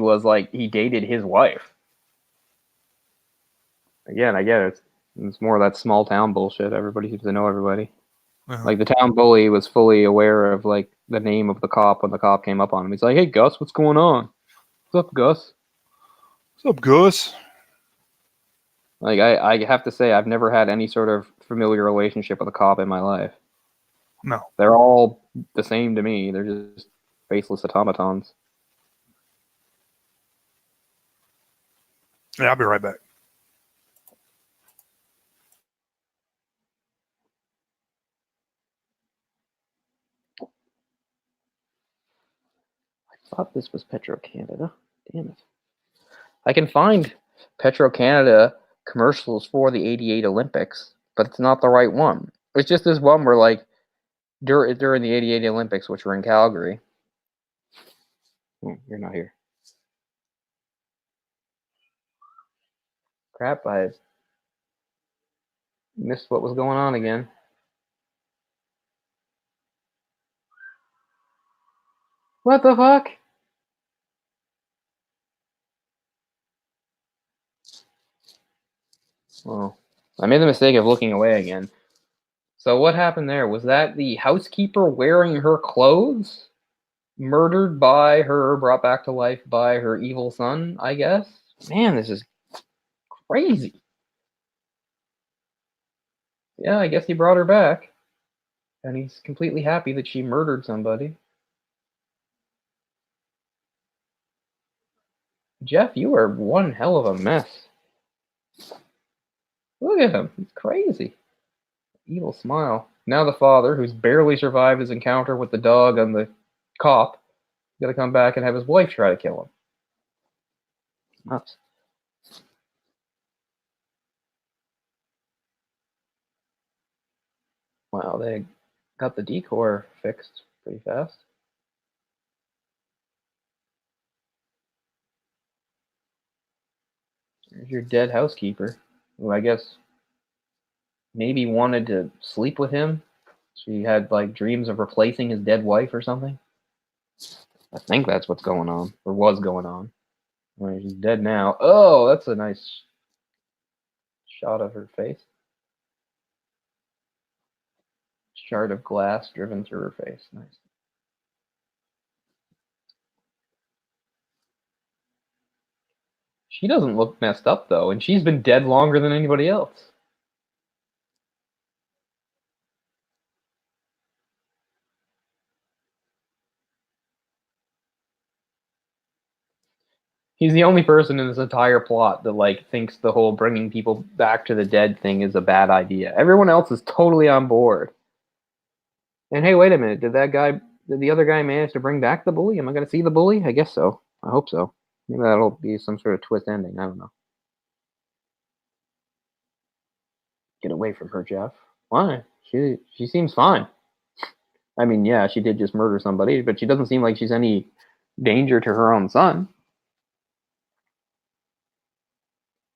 dated his wife. Again, I get it. It's more of that small town bullshit. Everybody seems to know everybody. Uh-huh. Like the town bully was fully aware of like the name of the cop when the cop came up on him. He's like, "Hey Gus, what's going on? What's up, Gus?" What's up, Gus? Like I have to say, I've never had any sort of familiar relationship with a cop in my life. No. They're all the same to me. They're just faceless automatons. Yeah, I'll be right back. I thought this was Petro-Canada. Damn it. I can find Petro-Canada commercials for the '88 Olympics, but it's not the right one. It's just this one where like during the '88 Olympics, which were in Calgary. You're not here. Crap, I missed what was going on again. What the fuck? Well, I made the mistake of looking away again. So what happened there? Was that the housekeeper wearing her clothes? Murdered by her, brought back to life by her evil son, I guess? Man, this is crazy. Yeah, I guess he brought her back. And he's completely happy that she murdered somebody. Jeff, you are one hell of a mess. Look at him. He's crazy. Evil smile. Now the father, who's barely survived his encounter with the dog and the cop, is going to come back and have his wife try to kill him. Nuts. Wow, they got the decor fixed pretty fast. There's your dead housekeeper, who I guess maybe wanted to sleep with him. She had like dreams of replacing his dead wife or something. I think that's what's going on, or was going on. Well, she's dead now. Oh, that's a nice shot of her face. Shard of glass driven through her face. Nice. She doesn't look messed up though, and she's been dead longer than anybody else. He's the only person in this entire plot that like thinks the whole bringing people back to the dead thing is a bad idea. Everyone else is totally on board. And hey, wait a minute, did the other guy manage to bring back the bully? Am I going to see the bully? I guess so. I hope so. Maybe that'll be some sort of twist ending. I don't know. Get away from her, Jeff. Why? She seems fine. I mean, yeah, she did just murder somebody, but she doesn't seem like she's any danger to her own son.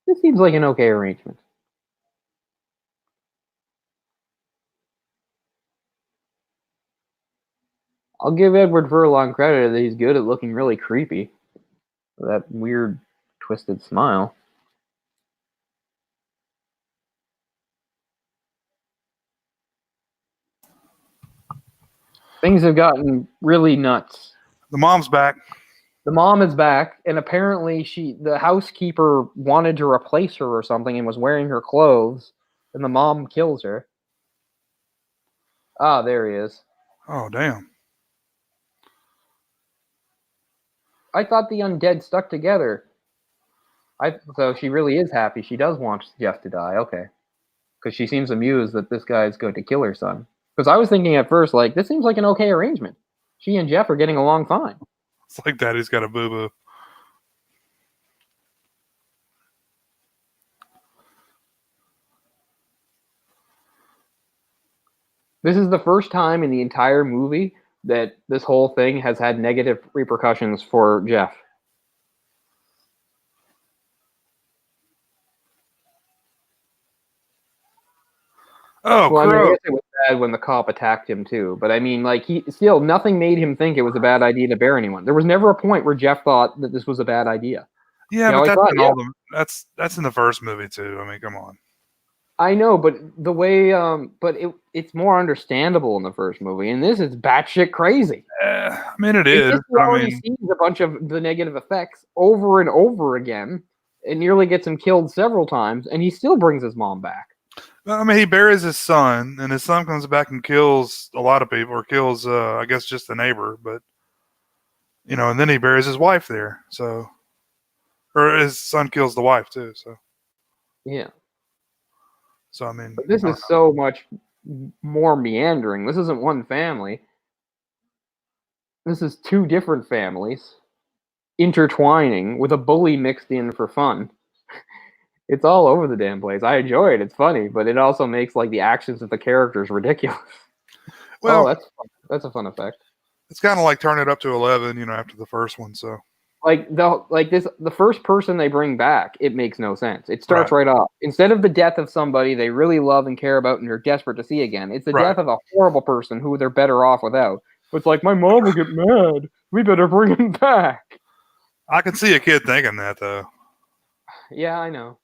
This seems like an okay arrangement. I'll give Edward Furlong credit that he's good at looking really creepy. That weird, twisted smile. Things have gotten really nuts. The mom's back. The mom is back, and apparently the housekeeper wanted to replace her or something and was wearing her clothes, and the mom kills her. Ah, there he is. Oh, damn. I thought the undead stuck together. So she really is happy. She does want Jeff to die. Okay. Because she seems amused that this guy's going to kill her son. Because I was thinking at first, like, this seems like an okay arrangement. She and Jeff are getting along fine. It's like Daddy's got a boo-boo. This is the first time in the entire movie that this whole thing has had negative repercussions for Jeff. Oh, well, I crow. guess it was bad when the cop attacked him too. But I mean, like, nothing made him think it was a bad idea to bear anyone. There was never a point where Jeff thought that this was a bad idea. Yeah, but that's in all the that's in the first movie too. I mean, come on. I know, but the way, it's more understandable in the first movie, and this is batshit crazy. I mean, it is. He already sees a bunch of the negative effects over and over again. It nearly gets him killed several times, and he still brings his mom back. I mean, he buries his son, and his son comes back and kills a lot of people, or kills, I guess, just the neighbor. But and then he buries his wife there. So, or his son kills the wife too. So, yeah. So I mean, but this is so much more meandering. This isn't one family. This is two different families intertwining with a bully mixed in for fun. It's all over the damn place. I enjoy it. It's funny, but it also makes like the actions of the characters ridiculous. Well, that's a fun effect. It's kind of like turn it up to 11, after the first one. So the first person they bring back, it makes no sense. It starts right off. Instead of the death of somebody they really love and care about and are desperate to see again, it's the death of a horrible person who they're better off without. It's like, my mom will get mad. We better bring him back. I can see a kid thinking that, though. Yeah, I know.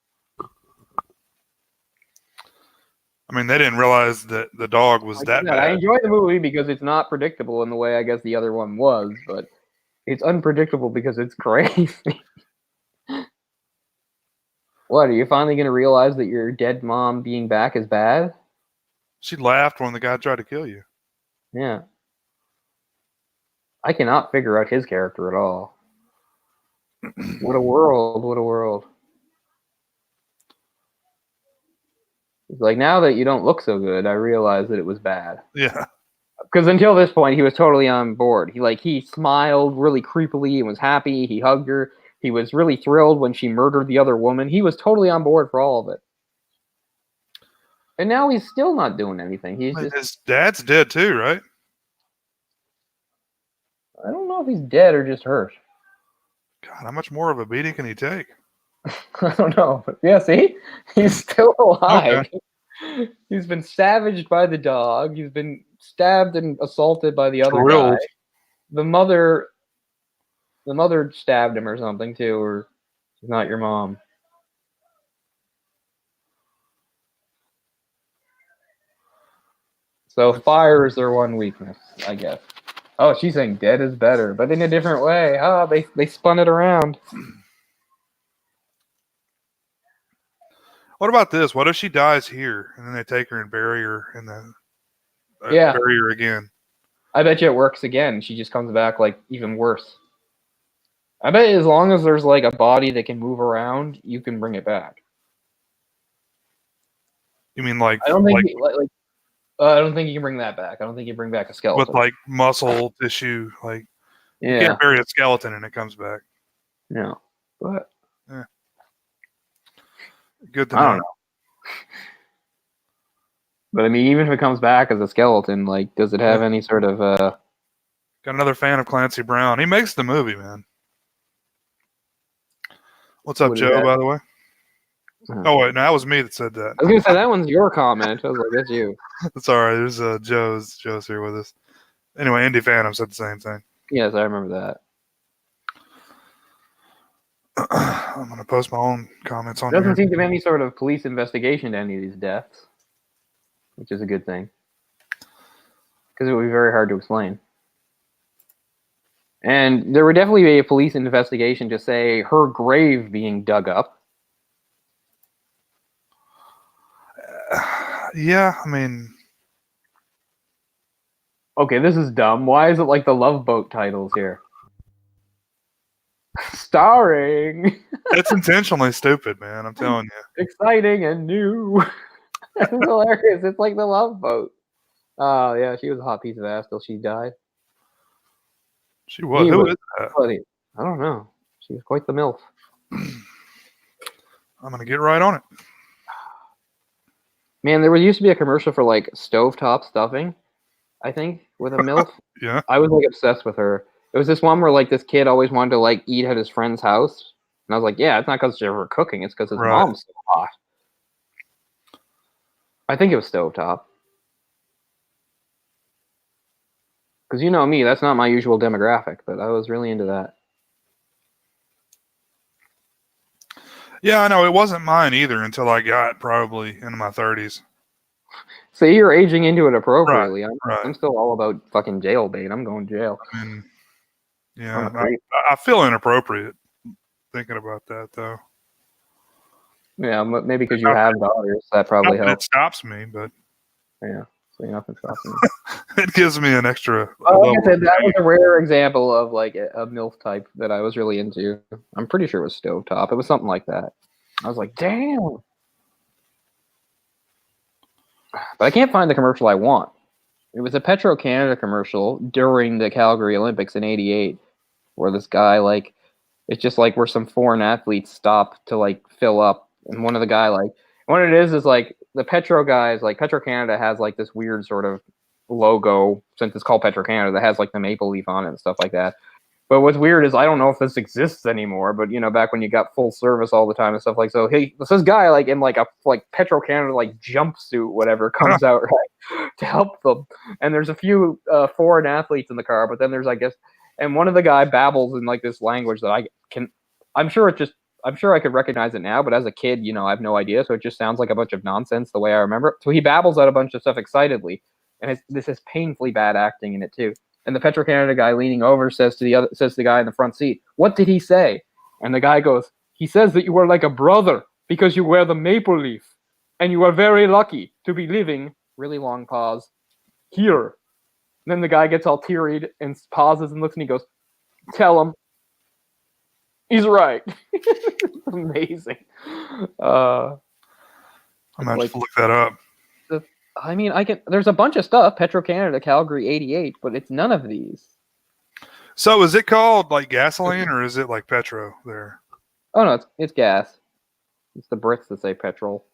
I mean, they didn't realize that the dog was that bad. I enjoy the movie because it's not predictable in the way I guess the other one was, but it's unpredictable because it's crazy. What, are you finally going to realize that your dead mom being back is bad? She laughed when the guy tried to kill you. Yeah. I cannot figure out his character at all. What a world. What a world. It's like, now that you don't look so good, I realize that it was bad. Yeah. Because until this point, he was totally on board. He smiled really creepily and was happy. He hugged her. He was really thrilled when she murdered the other woman. He was totally on board for all of it. And now he's still not doing anything. He's just. His dad's dead too, right? I don't know if he's dead or just hurt. God, how much more of a beating can he take? I don't know. But yeah, see? He's still alive. Okay. He's been savaged by the dog. He's been stabbed and assaulted by the other Drilled. guy. The mother stabbed him or something too, or she's not your mom. So fire is their one weakness, I guess. Oh, she's saying dead is better, but in a different way. Ah, they spun it around. What about this? What if she dies here and then they take her and bury her and then Yeah. bury her again? I bet you it works again. She just comes back like even worse. I bet as long as there's like a body that can move around, you can bring it back. You mean like I don't think I don't think you can bring that back. I don't think you bring back a skeleton with like muscle tissue? Like you yeah, can't bury a skeleton and it comes back. no, but Good to I know. don't know. But I mean, even if it comes back as a skeleton, like, does it have any sort of Got another fan of Clancy Brown. He makes the movie, man. What's up, what is Joe? that? By the way. Oh wait, no, that was me that said that. I was gonna say that one's your comment. I was like, that's you. It's all right. There's Joe's here with us. Anyway, Indy Phantom said the same thing. Yes, I remember that. I'm gonna post my own comments on There doesn't here. seem to be any sort of police investigation to any of these deaths, which is a good thing, because it would be very hard to explain. And there would definitely be a police investigation to say her grave being dug up. Yeah, I mean, okay, this is dumb. Why is it like the Love Boat titles here? Starring. it's intentionally stupid, man. I'm telling you. Exciting and new. It's hilarious. It's like the Love Boat. Oh, yeah, she was a hot piece of ass till she died. She was. Who is that? I don't know. She was quite the MILF. I'm gonna get right on it. Man, there used to be a commercial for like stovetop stuffing, I think, with a MILF. Yeah. I was like obsessed with her. It was this one where like this kid always wanted to like eat at his friend's house. And I was like, yeah, it's not because they're cooking, it's because his mom's so hot. I think it was stovetop. Because you know me, that's not my usual demographic, but I was really into that. Yeah, I know. It wasn't mine either until I got probably into my 30s. See, you're aging into it appropriately. Right. I'm still all about fucking jail bait. I'm going to jail. I mean, yeah, I feel inappropriate thinking about that, though. Yeah, maybe because you have daughters, that probably helps. It stops me, but yeah, so nothing stops me. It gives me an extra. Like I said, that was a rare example of like a MILF type that I was really into. I'm pretty sure it was Stovetop. It was something like that. I was like, damn. But I can't find the commercial I want. It was a Petro-Canada commercial during the Calgary Olympics in '88, where this guy like, it's just like where some foreign athletes stop to like fill up, and one of the guy like, what it is like the Petro guys, like Petro-Canada has like this weird sort of logo, since it's called Petro-Canada, that has like the maple leaf on it and stuff like that. But what's weird is I don't know if this exists anymore, but you know, back when you got full service all the time and stuff like so, this guy like in like a like Petro-Canada like jumpsuit, whatever, comes out right to help them. And there's a few foreign athletes in the car, but then there's I guess, and one of the guy babbles in like this language that I'm sure I could recognize it now, but as a kid, you know, I have no idea, so it just sounds like a bunch of nonsense the way I remember it. So he babbles out a bunch of stuff excitedly, and this is painfully bad acting in it too. And the Petro-Canada guy leaning over says to the guy in the front seat, "What did he say?" And the guy goes, "He says that you are like a brother because you wear the maple leaf, and you are very lucky to be living." Really long pause. Here. And then the guy gets all teary and pauses and looks and he goes, "Tell him he's right." Amazing. I'm gonna have to look that up. I mean, there's a bunch of stuff, Petro-Canada, Calgary, '88, but it's none of these. So is it called like gasoline or is it like petro there? Oh no, it's gas. It's the Brits that say petrol.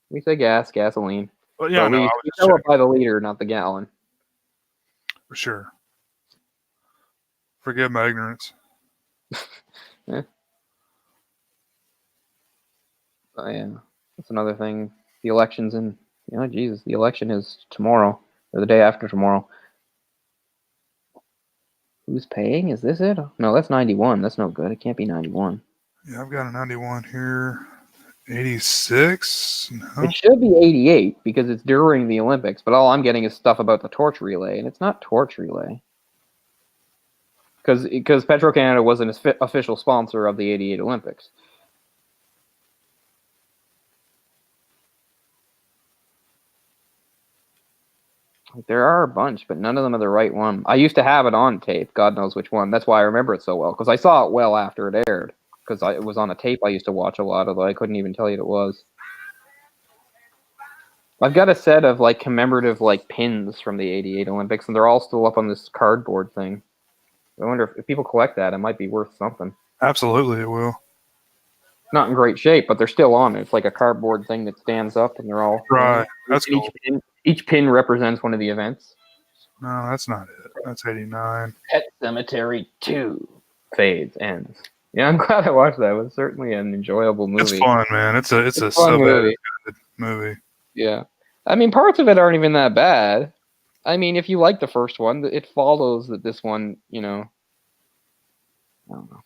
We say gas, gasoline. But yeah, But I know. we I was just fill it checking by the liter, not the gallon. for sure. Forgive my ignorance. Yeah. Yeah, that's another thing. The election's in, Jesus, the election is tomorrow or the day after tomorrow. Who's paying? Is this it? No, that's 91. That's no good. It can't be 91. Yeah, I've got a 91 here. 86? No. It should be 88 because it's during the Olympics, but all I'm getting is stuff about the torch relay, and it's not torch relay. Because Petro-Canada was an official sponsor of the 88 Olympics. There are a bunch, but none of them are the right one. I used to have it on tape. God knows which one. That's why I remember it so well, because I saw it well after it aired. Because it was on a tape I used to watch a lot, although I couldn't even tell you what it was. I've got a set of like commemorative like pins from the 88 Olympics, and they're all still up on this cardboard thing. I wonder if people collect that, it might be worth something. Absolutely, it will. Not in great shape, but they're still on it. It's like a cardboard thing that stands up, and they're all Right. That's cool. Each pin represents one of the events. No, that's not it. That's 89. Pet Sematary 2 fades, ends. Yeah, I'm glad I watched that. It was certainly an enjoyable movie. It's fun, man. It's a fun so movie. bad good movie. Yeah. I mean, parts of it aren't even that bad. I mean, if you like the first one, it follows that this one, I don't know.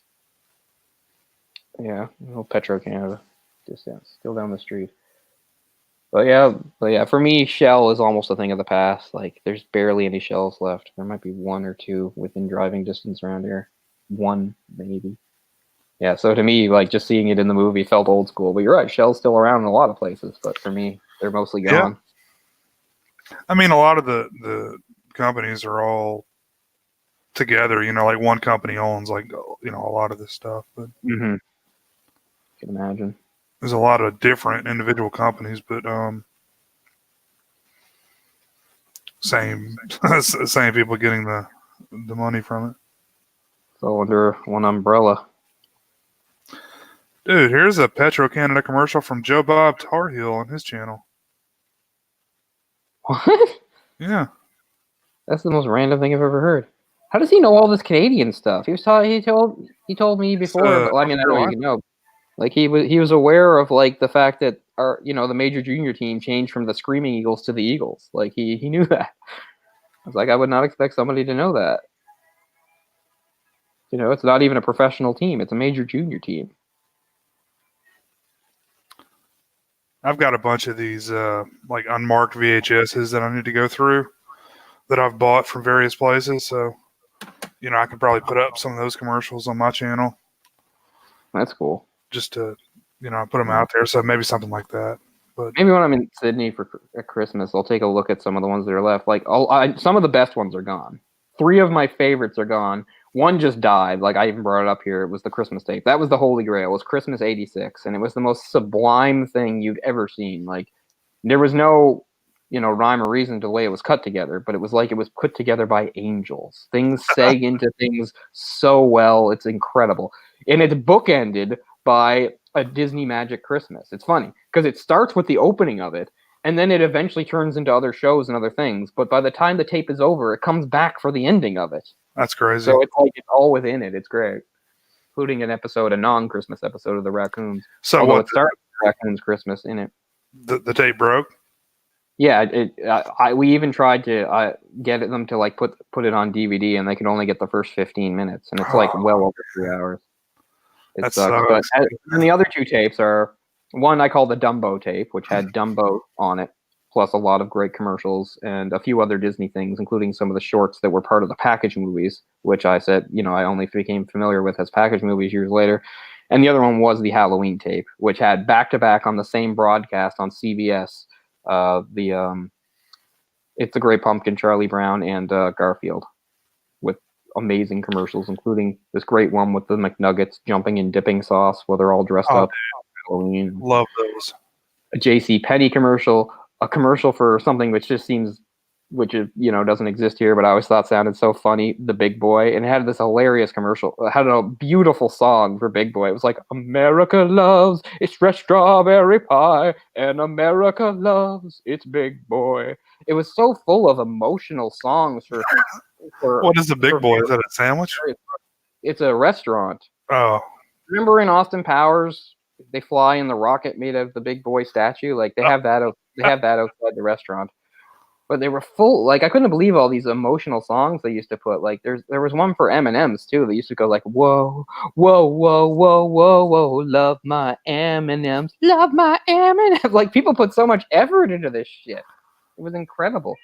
Yeah, little Petro-Canada. Just still down the street. But yeah, for me, Shell is almost a thing of the past. Like, there's barely any Shells left. There might be one or two within driving distance around here. One, maybe. Yeah, so to me, like, just seeing it in the movie felt old school. But you're right, Shell's still around in a lot of places. But for me, they're mostly gone. Yeah. I mean, a lot of the companies are all together. Like one company owns, like, a lot of this stuff. But Mm-hmm. I can imagine. there's a lot of different individual companies, but same same people getting the money from it. It's all under one umbrella. Dude, here's a Petro-Canada commercial from Joe Bob Tar Heel on his channel. What? Yeah. That's the most random thing I've ever heard. How does he know all this Canadian stuff? He told me before, but I mean, I know you can know. Like he was aware of like the fact that the major junior team changed from the Screaming Eagles to the Eagles. Like he knew that. I was like, I would not expect somebody to know that. It's not even a professional team; it's a major junior team. I've got a bunch of these like unmarked VHSs that I need to go through that I've bought from various places. So, I could probably put up some of those commercials on my channel. That's cool. Just to, put them out there. So maybe something like that. But maybe when I'm in Sydney for Christmas, I'll take a look at some of the ones that are left. Like, some of the best ones are gone. 3 of my favorites are gone. One just died. Like, I even brought it up here. It was the Christmas tape. That was the Holy Grail. It was Christmas '86, and it was the most sublime thing you'd ever seen. Like, there was no, rhyme or reason to the way it was cut together, but it was like it was put together by angels. Things seg into things so well. It's incredible. And it's bookended by a Disney Magic Christmas. It's funny because it starts with the opening of it, and then it eventually turns into other shows and other things. But by the time the tape is over, it comes back for the ending of it. That's crazy. So it's like it's all within it. It's great, including a non-Christmas episode of the Raccoons. So although it starts with Raccoons Christmas in it. The tape broke. Yeah, we even tried to get them to like put it on DVD, and they could only get the first 15 minutes, and it's like well over 3 hours. It sucks. But and the other 2 tapes are one I call the Dumbo tape, which had Dumbo on it, plus a lot of great commercials and a few other Disney things, including some of the shorts that were part of the package movies, which I said, I only became familiar with as package movies years later. And the other one was the Halloween tape, which had back-to-back on the same broadcast on CBS, It's the Great Pumpkin, Charlie Brown, and Garfield, with amazing commercials, including this great one with the McNuggets jumping in dipping sauce while they're all dressed up. Halloween. Love those. A JC Penney commercial, a commercial for something which just seems which is, doesn't exist here, but I always thought sounded so funny. The Big Boy, and it had this hilarious commercial. It had a beautiful song for Big Boy. It was like, America loves its fresh strawberry pie, and America loves its Big Boy. It was so full of emotional songs for What is the Big Boy? Is that a sandwich? It's a restaurant. Oh. Remember in Austin Powers, they fly in the rocket made of the Big Boy statue? Like they have that outside the restaurant. But they were full. Like I couldn't believe all these emotional songs they used to put. Like there was one for M&Ms too. They used to go like, whoa, whoa, whoa, whoa, whoa, whoa, love my M&Ms, love my M&Ms. Like people put so much effort into this shit. It was incredible.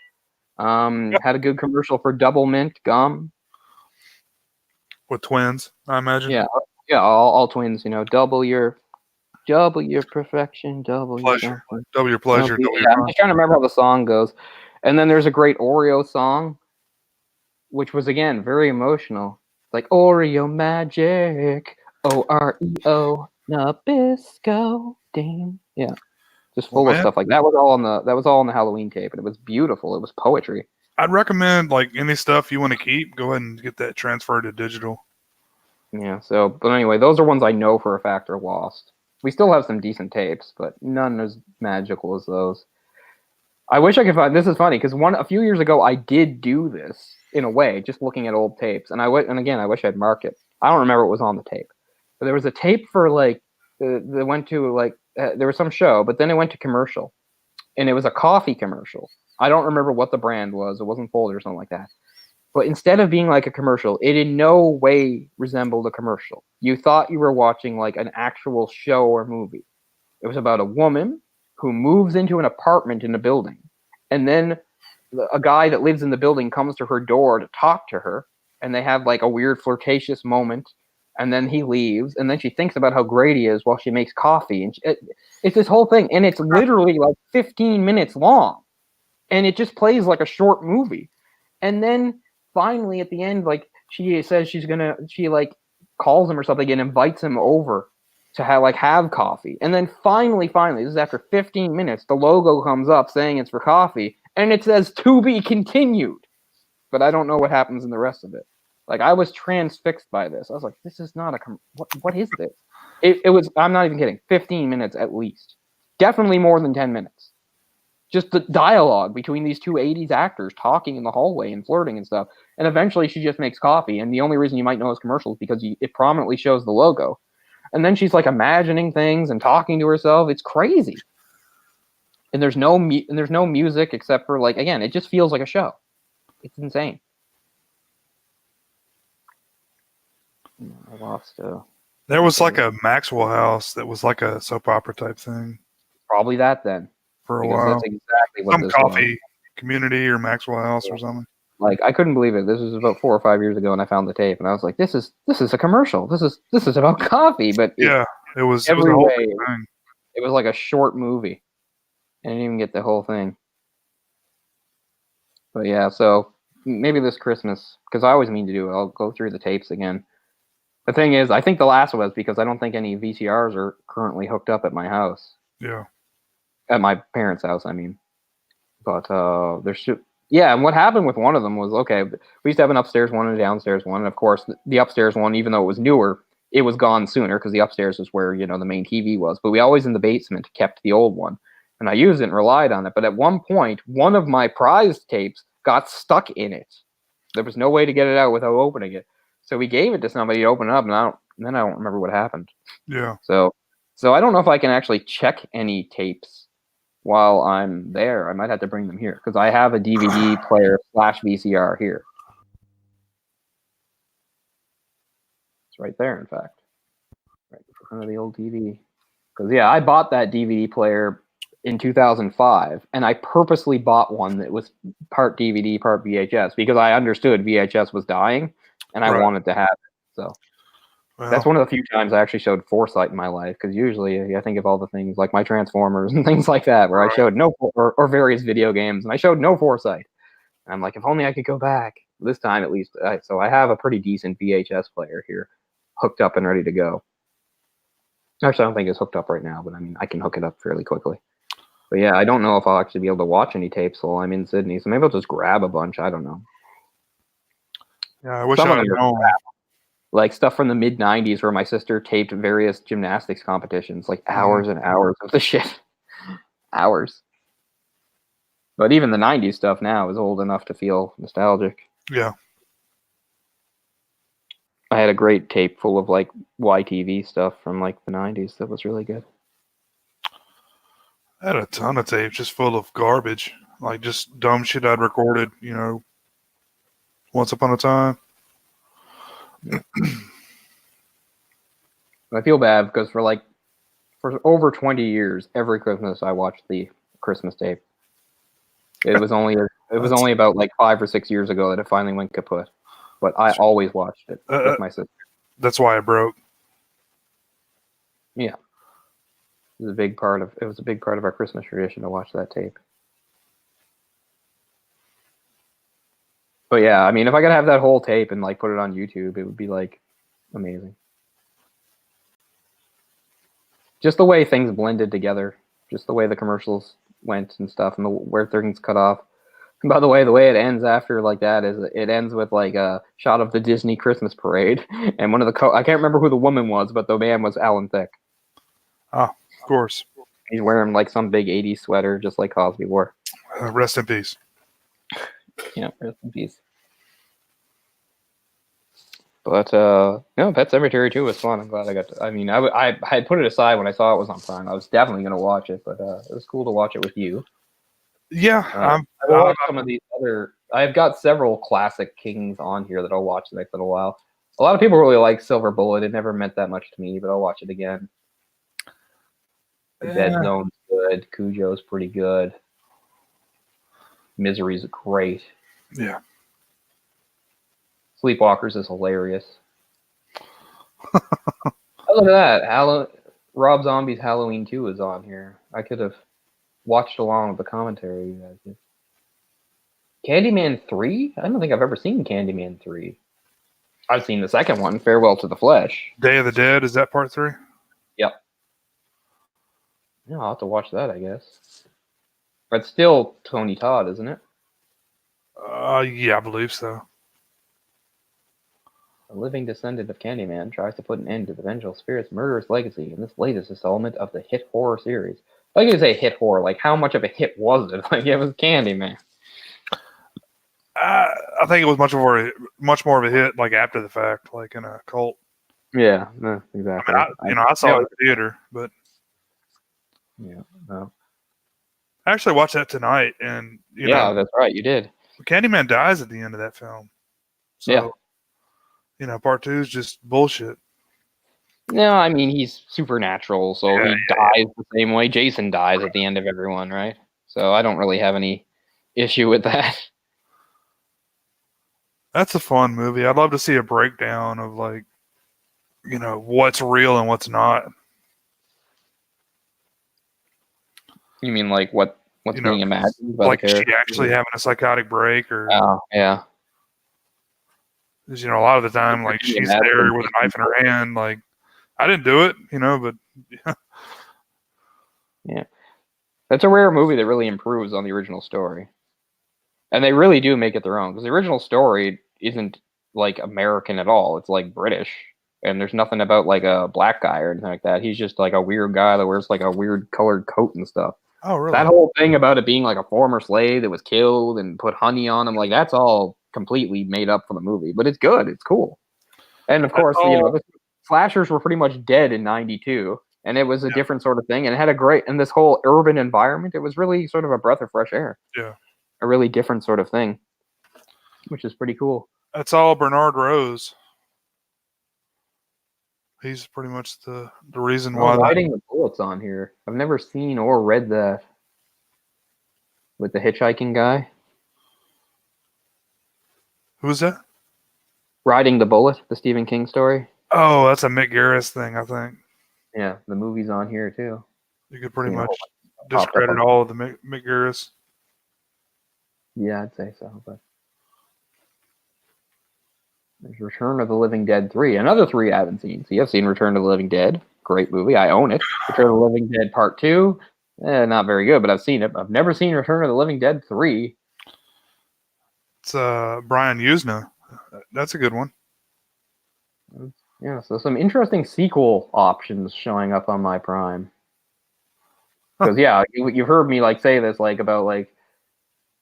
Had a good commercial for Double Mint gum with twins, I imagine. Yeah, all twins. Double your perfection, double pleasure, your double your pleasure, double your I'm just trying to remember how the song goes. And then there's a great Oreo song, which was again very emotional, like Oreo magic, Oreo Nabisco, ding, yeah, just full of stuff like that. Was all on the Halloween tape, and it was beautiful. It was poetry. I'd recommend like any stuff you want to keep, go ahead and get that transferred to digital. Yeah. So, but anyway, those are ones I know for a fact are lost. We still have some decent tapes, but none as magical as those. I wish I could find. This is funny because a few years ago I did do this in a way, just looking at old tapes, and I wish I'd mark it. I don't remember what was on the tape, but there was a tape for like that went to like there was some show, but then it went to commercial, and it was a coffee commercial. I don't remember what the brand was. It wasn't Folder or something like that. But instead of being like a commercial, it in no way resembled a commercial. You thought you were watching like an actual show or movie. It was about a woman who moves into an apartment in a building. And then a guy that lives in the building comes to her door to talk to her. And they have like a weird flirtatious moment. And then he leaves. And then she thinks about how great he is while she makes coffee. And it's this whole thing. And it's literally like 15 minutes long. And it just plays like a short movie. And then finally at the end, like she says she like calls him or something and invites him over to have coffee. And then finally, this is after 15 minutes, the logo comes up saying it's for coffee, and it says to be continued. But I don't know what happens in the rest of it. Like I was transfixed by this. I was like, this is not what is this? It was, I'm not even kidding, 15 minutes at least. Definitely more than 10 minutes. Just the dialogue between these two 80s actors talking in the hallway and flirting and stuff. And eventually she just makes coffee. And the only reason you might know it's commercials is because it prominently shows the logo. And then she's like imagining things and talking to herself. It's crazy. And there's no music except for like, again, it just feels like a show. It's insane. I lost. There was like a Maxwell House that was like a soap opera type thing. Probably that then. For a while. That's exactly what this coffee was. Community or Maxwell House or something. Like I couldn't believe it. This was about 4 or 5 years ago, and I found the tape, and I was like, "This is a commercial. This is about coffee." But it was every way. Thing. It was like a short movie. I didn't even get the whole thing. But yeah, so maybe this Christmas, because I always mean to do it, I'll go through the tapes again. The thing is, I think the last one was because I don't think any VCRs are currently hooked up at my house. Yeah. At my parents' house, I mean. But and what happened with one of them was, okay, we used to have an upstairs one and a downstairs one. And of course, the upstairs one, even though it was newer, it was gone sooner because the upstairs was where, the main TV was. But we always in the basement kept the old one. And I used it and relied on it. But at one point, one of my prized tapes got stuck in it. There was no way to get it out without opening it. So we gave it to somebody to open it up, and then I don't remember what happened. Yeah. So I don't know if I can actually check any tapes while I'm there. I might have to bring them here because I have a DVD player / VCR here. It's right there, in fact. Right in front of the old TV. Because, I bought that DVD player in 2005, and I purposely bought one that was part DVD, part VHS, because I understood VHS was dying, and I wanted to have it. So that's one of the few times I actually showed foresight in my life, because usually I think of all the things like my Transformers and things like that, where I showed no, or various video games, and I showed no foresight. And I'm like, if only I could go back. This time, at least. So I have a pretty decent VHS player here, hooked up and ready to go. Actually, I don't think it's hooked up right now, but I mean, I can hook it up fairly quickly. But yeah, I don't know if I'll actually be able to watch any tapes while I'm in Sydney. So maybe I'll just grab a bunch. I don't know. Yeah, I wish Some I of had them are known. crap. Like stuff from the mid '90s where my sister taped various gymnastics competitions, like hours and hours of the shit, hours. But even the '90s stuff now is old enough to feel nostalgic. Yeah. I had a great tape full of like YTV stuff from like the '90s that was really good. I had a ton of tapes just full of garbage, like just dumb shit I'd recorded, once upon a time. I feel bad because for over 20 years, every Christmas I watched the Christmas tape. It was only about like 5 or 6 years ago that it finally went kaput. But I always watched it Uh, with my sister. that's why it broke. Yeah, it was a big part of our Christmas tradition to watch that tape. But yeah, I mean, if I could have that whole tape and like put it on YouTube, it would be like amazing. Just the way things blended together, just the way the commercials went and stuff, and where things cut off. And by the way it ends after like that is it ends with like a shot of the Disney Christmas parade, and one of the I can't remember who the woman was, but the man was Alan Thicke. Ah, of course. He's wearing like some big '80s sweater, just like Cosby wore. Rest in peace. Yeah, rest in peace. But no, Pet Sematary 2 was fun. I'm glad I got to. I mean, I had put it aside when I saw it was on Prime. I was definitely going to watch it, but it was cool to watch it with you. Yeah, I will watch some of these other. I've got several classic Kings on here that I'll watch the next little while. A lot of people really like Silver Bullet. It never meant that much to me, but I'll watch it again. The Dead Zone's good. Cujo's pretty good. Misery's great. Yeah. Sleepwalkers is hilarious. Look at that. Rob Zombie's Halloween 2 is on here. I could have watched along with the commentary you guys did. Candyman 3? I don't think I've ever seen Candyman 3. I've seen the second one, Farewell to the Flesh. Day of the Dead, is that part 3? Yep. Yeah, I'll have to watch that, I guess. But still Tony Todd, isn't it? Yeah, I believe so. A living descendant of Candyman tries to put an end to the vengeful spirit's murderous legacy in this latest installment of the hit horror series. I can say hit horror, like how much of a hit was it? Like it was Candyman. I think it was much more of a hit, like after the fact, like in a cult. Yeah, no, exactly. I saw it in the theater, but yeah, no. I actually watched that tonight, and yeah, that's right, you did. Candyman dies at the end of that film. So, part 2 is just bullshit. No, I mean he's supernatural, so he dies the same way Jason dies at the end of everyone, right? So I don't really have any issue with that. That's a fun movie. I'd love to see a breakdown of like, what's real and what's not. You mean like what's being imagined by like the character? She actually having a psychotic break, or yeah. Because, a lot of the time, like she's there with a knife in her hand. Like, I didn't do it, but yeah, that's a rare movie that really improves on the original story, and they really do make it their own because the original story isn't like American at all. It's like British, and there's nothing about like a black guy or anything like that. He's just like a weird guy that wears like a weird colored coat and stuff. Oh, really? That whole thing about it being like a former slave that was killed and put honey on him, like that's all completely made up for the movie. But it's good. It's cool. And of course, the slashers were pretty much dead in '92, and it was a different sort of thing. And it had and this whole urban environment, it was really sort of a breath of fresh air. Yeah. A really different sort of thing, which is pretty cool. That's all Bernard Rose. He's pretty much the reason why. Riding the Bullets on here. I've never seen or read that. With the hitchhiking guy. Who is that? Riding the Bullet, the Stephen King story. Oh, that's a Mick Garris thing, I think. Yeah, the movie's on here too. You could pretty much discredit all of the Mick Garris. Yeah, I'd say so. But there's Return of the Living Dead 3. Another 3 I haven't seen. See, I've seen Return of the Living Dead. Great movie. I own it. Return of the Living Dead Part 2. Not very good, but I've seen it. I've never seen Return of the Living Dead 3. It's Brian Usna. That's a good one. Yeah, so some interesting sequel options showing up on my Prime. Because yeah, you've heard me like say this like about like,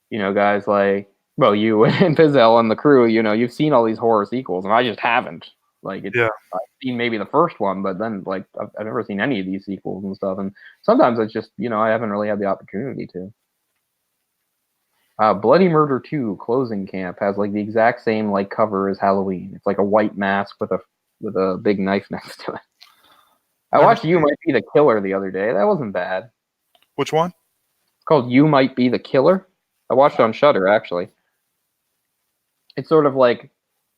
you know, guys like, well, you and Pizzell and the crew, you know, you've seen all these horror sequels, and I just haven't. Like, Yeah. I've seen maybe the first one, but then like I've never seen any of these sequels and stuff. And sometimes it's just, you know, I haven't really had the opportunity to. Bloody Murder 2 Closing Camp has like the exact same like cover as Halloween. It's like a white mask with a big knife next to it. I watched You Might Be the Killer the other day. That wasn't bad. Which one? It's called You Might Be the Killer. I watched it on Shudder actually. It's sort of like,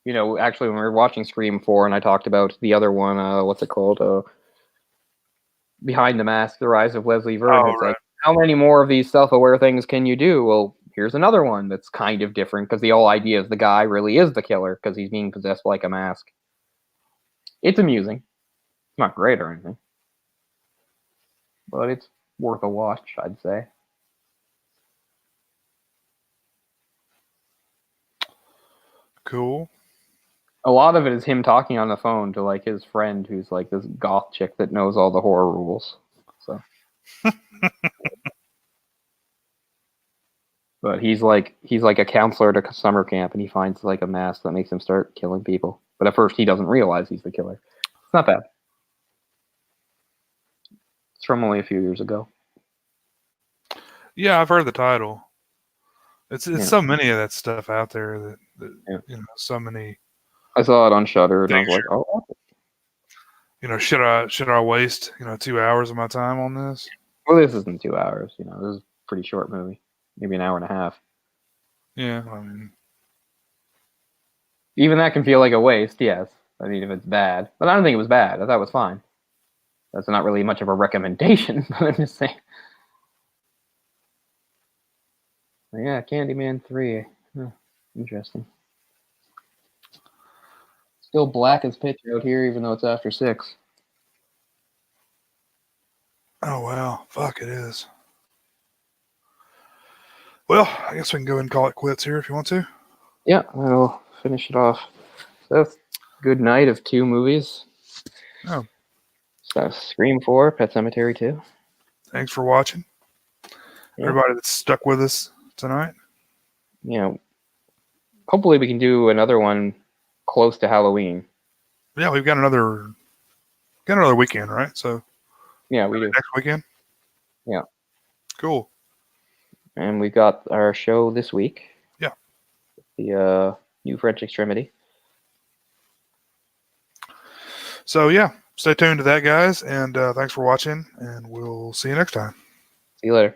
you know, actually when we were watching Scream 4 and I talked about the other one, what's it called? Behind the Mask, The Rise of Leslie Vernon. Oh, It's right. like, how many more of these self-aware things can you do? Well, here's another one that's kind of different because the whole idea is the guy really is the killer because he's being possessed like a mask. It's amusing. It's not great or anything, but it's worth a watch, I'd say. Cool. A lot of it is him talking on the phone to like his friend who's like this goth chick that knows all the horror rules. So but he's like a counselor at a summer camp and he finds like a mask that makes him start killing people. But at first he doesn't realize he's the killer. It's not bad. It's from only a few years ago. Yeah, I've heard the title. It's Yeah. so many of that stuff out there that Yeah. you know, so many. I saw it on Shudder and I was like, oh. You know, should I waste 2 hours of my time on this? Well, this isn't 2 hours. You know, this is a pretty short movie, maybe an hour and a half. Yeah, I mean, Even that can feel like a waste. Yes, I mean if it's bad, but I don't think it was bad. I thought it was fine. That's not really much of a recommendation, but I'm just saying. Yeah, Candyman 3. Huh, interesting. Still black as pitch out here, even though it's after 6. oh wow, fuck, it is. Well, I guess we can go ahead and call it quits here if you want to. Yeah, I'll finish it off. So that's good night of 2 movies. Oh, So Scream 4, Pet Sematary 2. thanks for watching, everybody that's stuck with us tonight. You know, hopefully we can do another one close to Halloween. Yeah, we've got another weekend, right? So Yeah, we do. next weekend. Yeah. Cool. And we've got our show this week. Yeah. The New French Extremity. So yeah, stay tuned to that, guys, and thanks for watching, and we'll see you next time. See you later.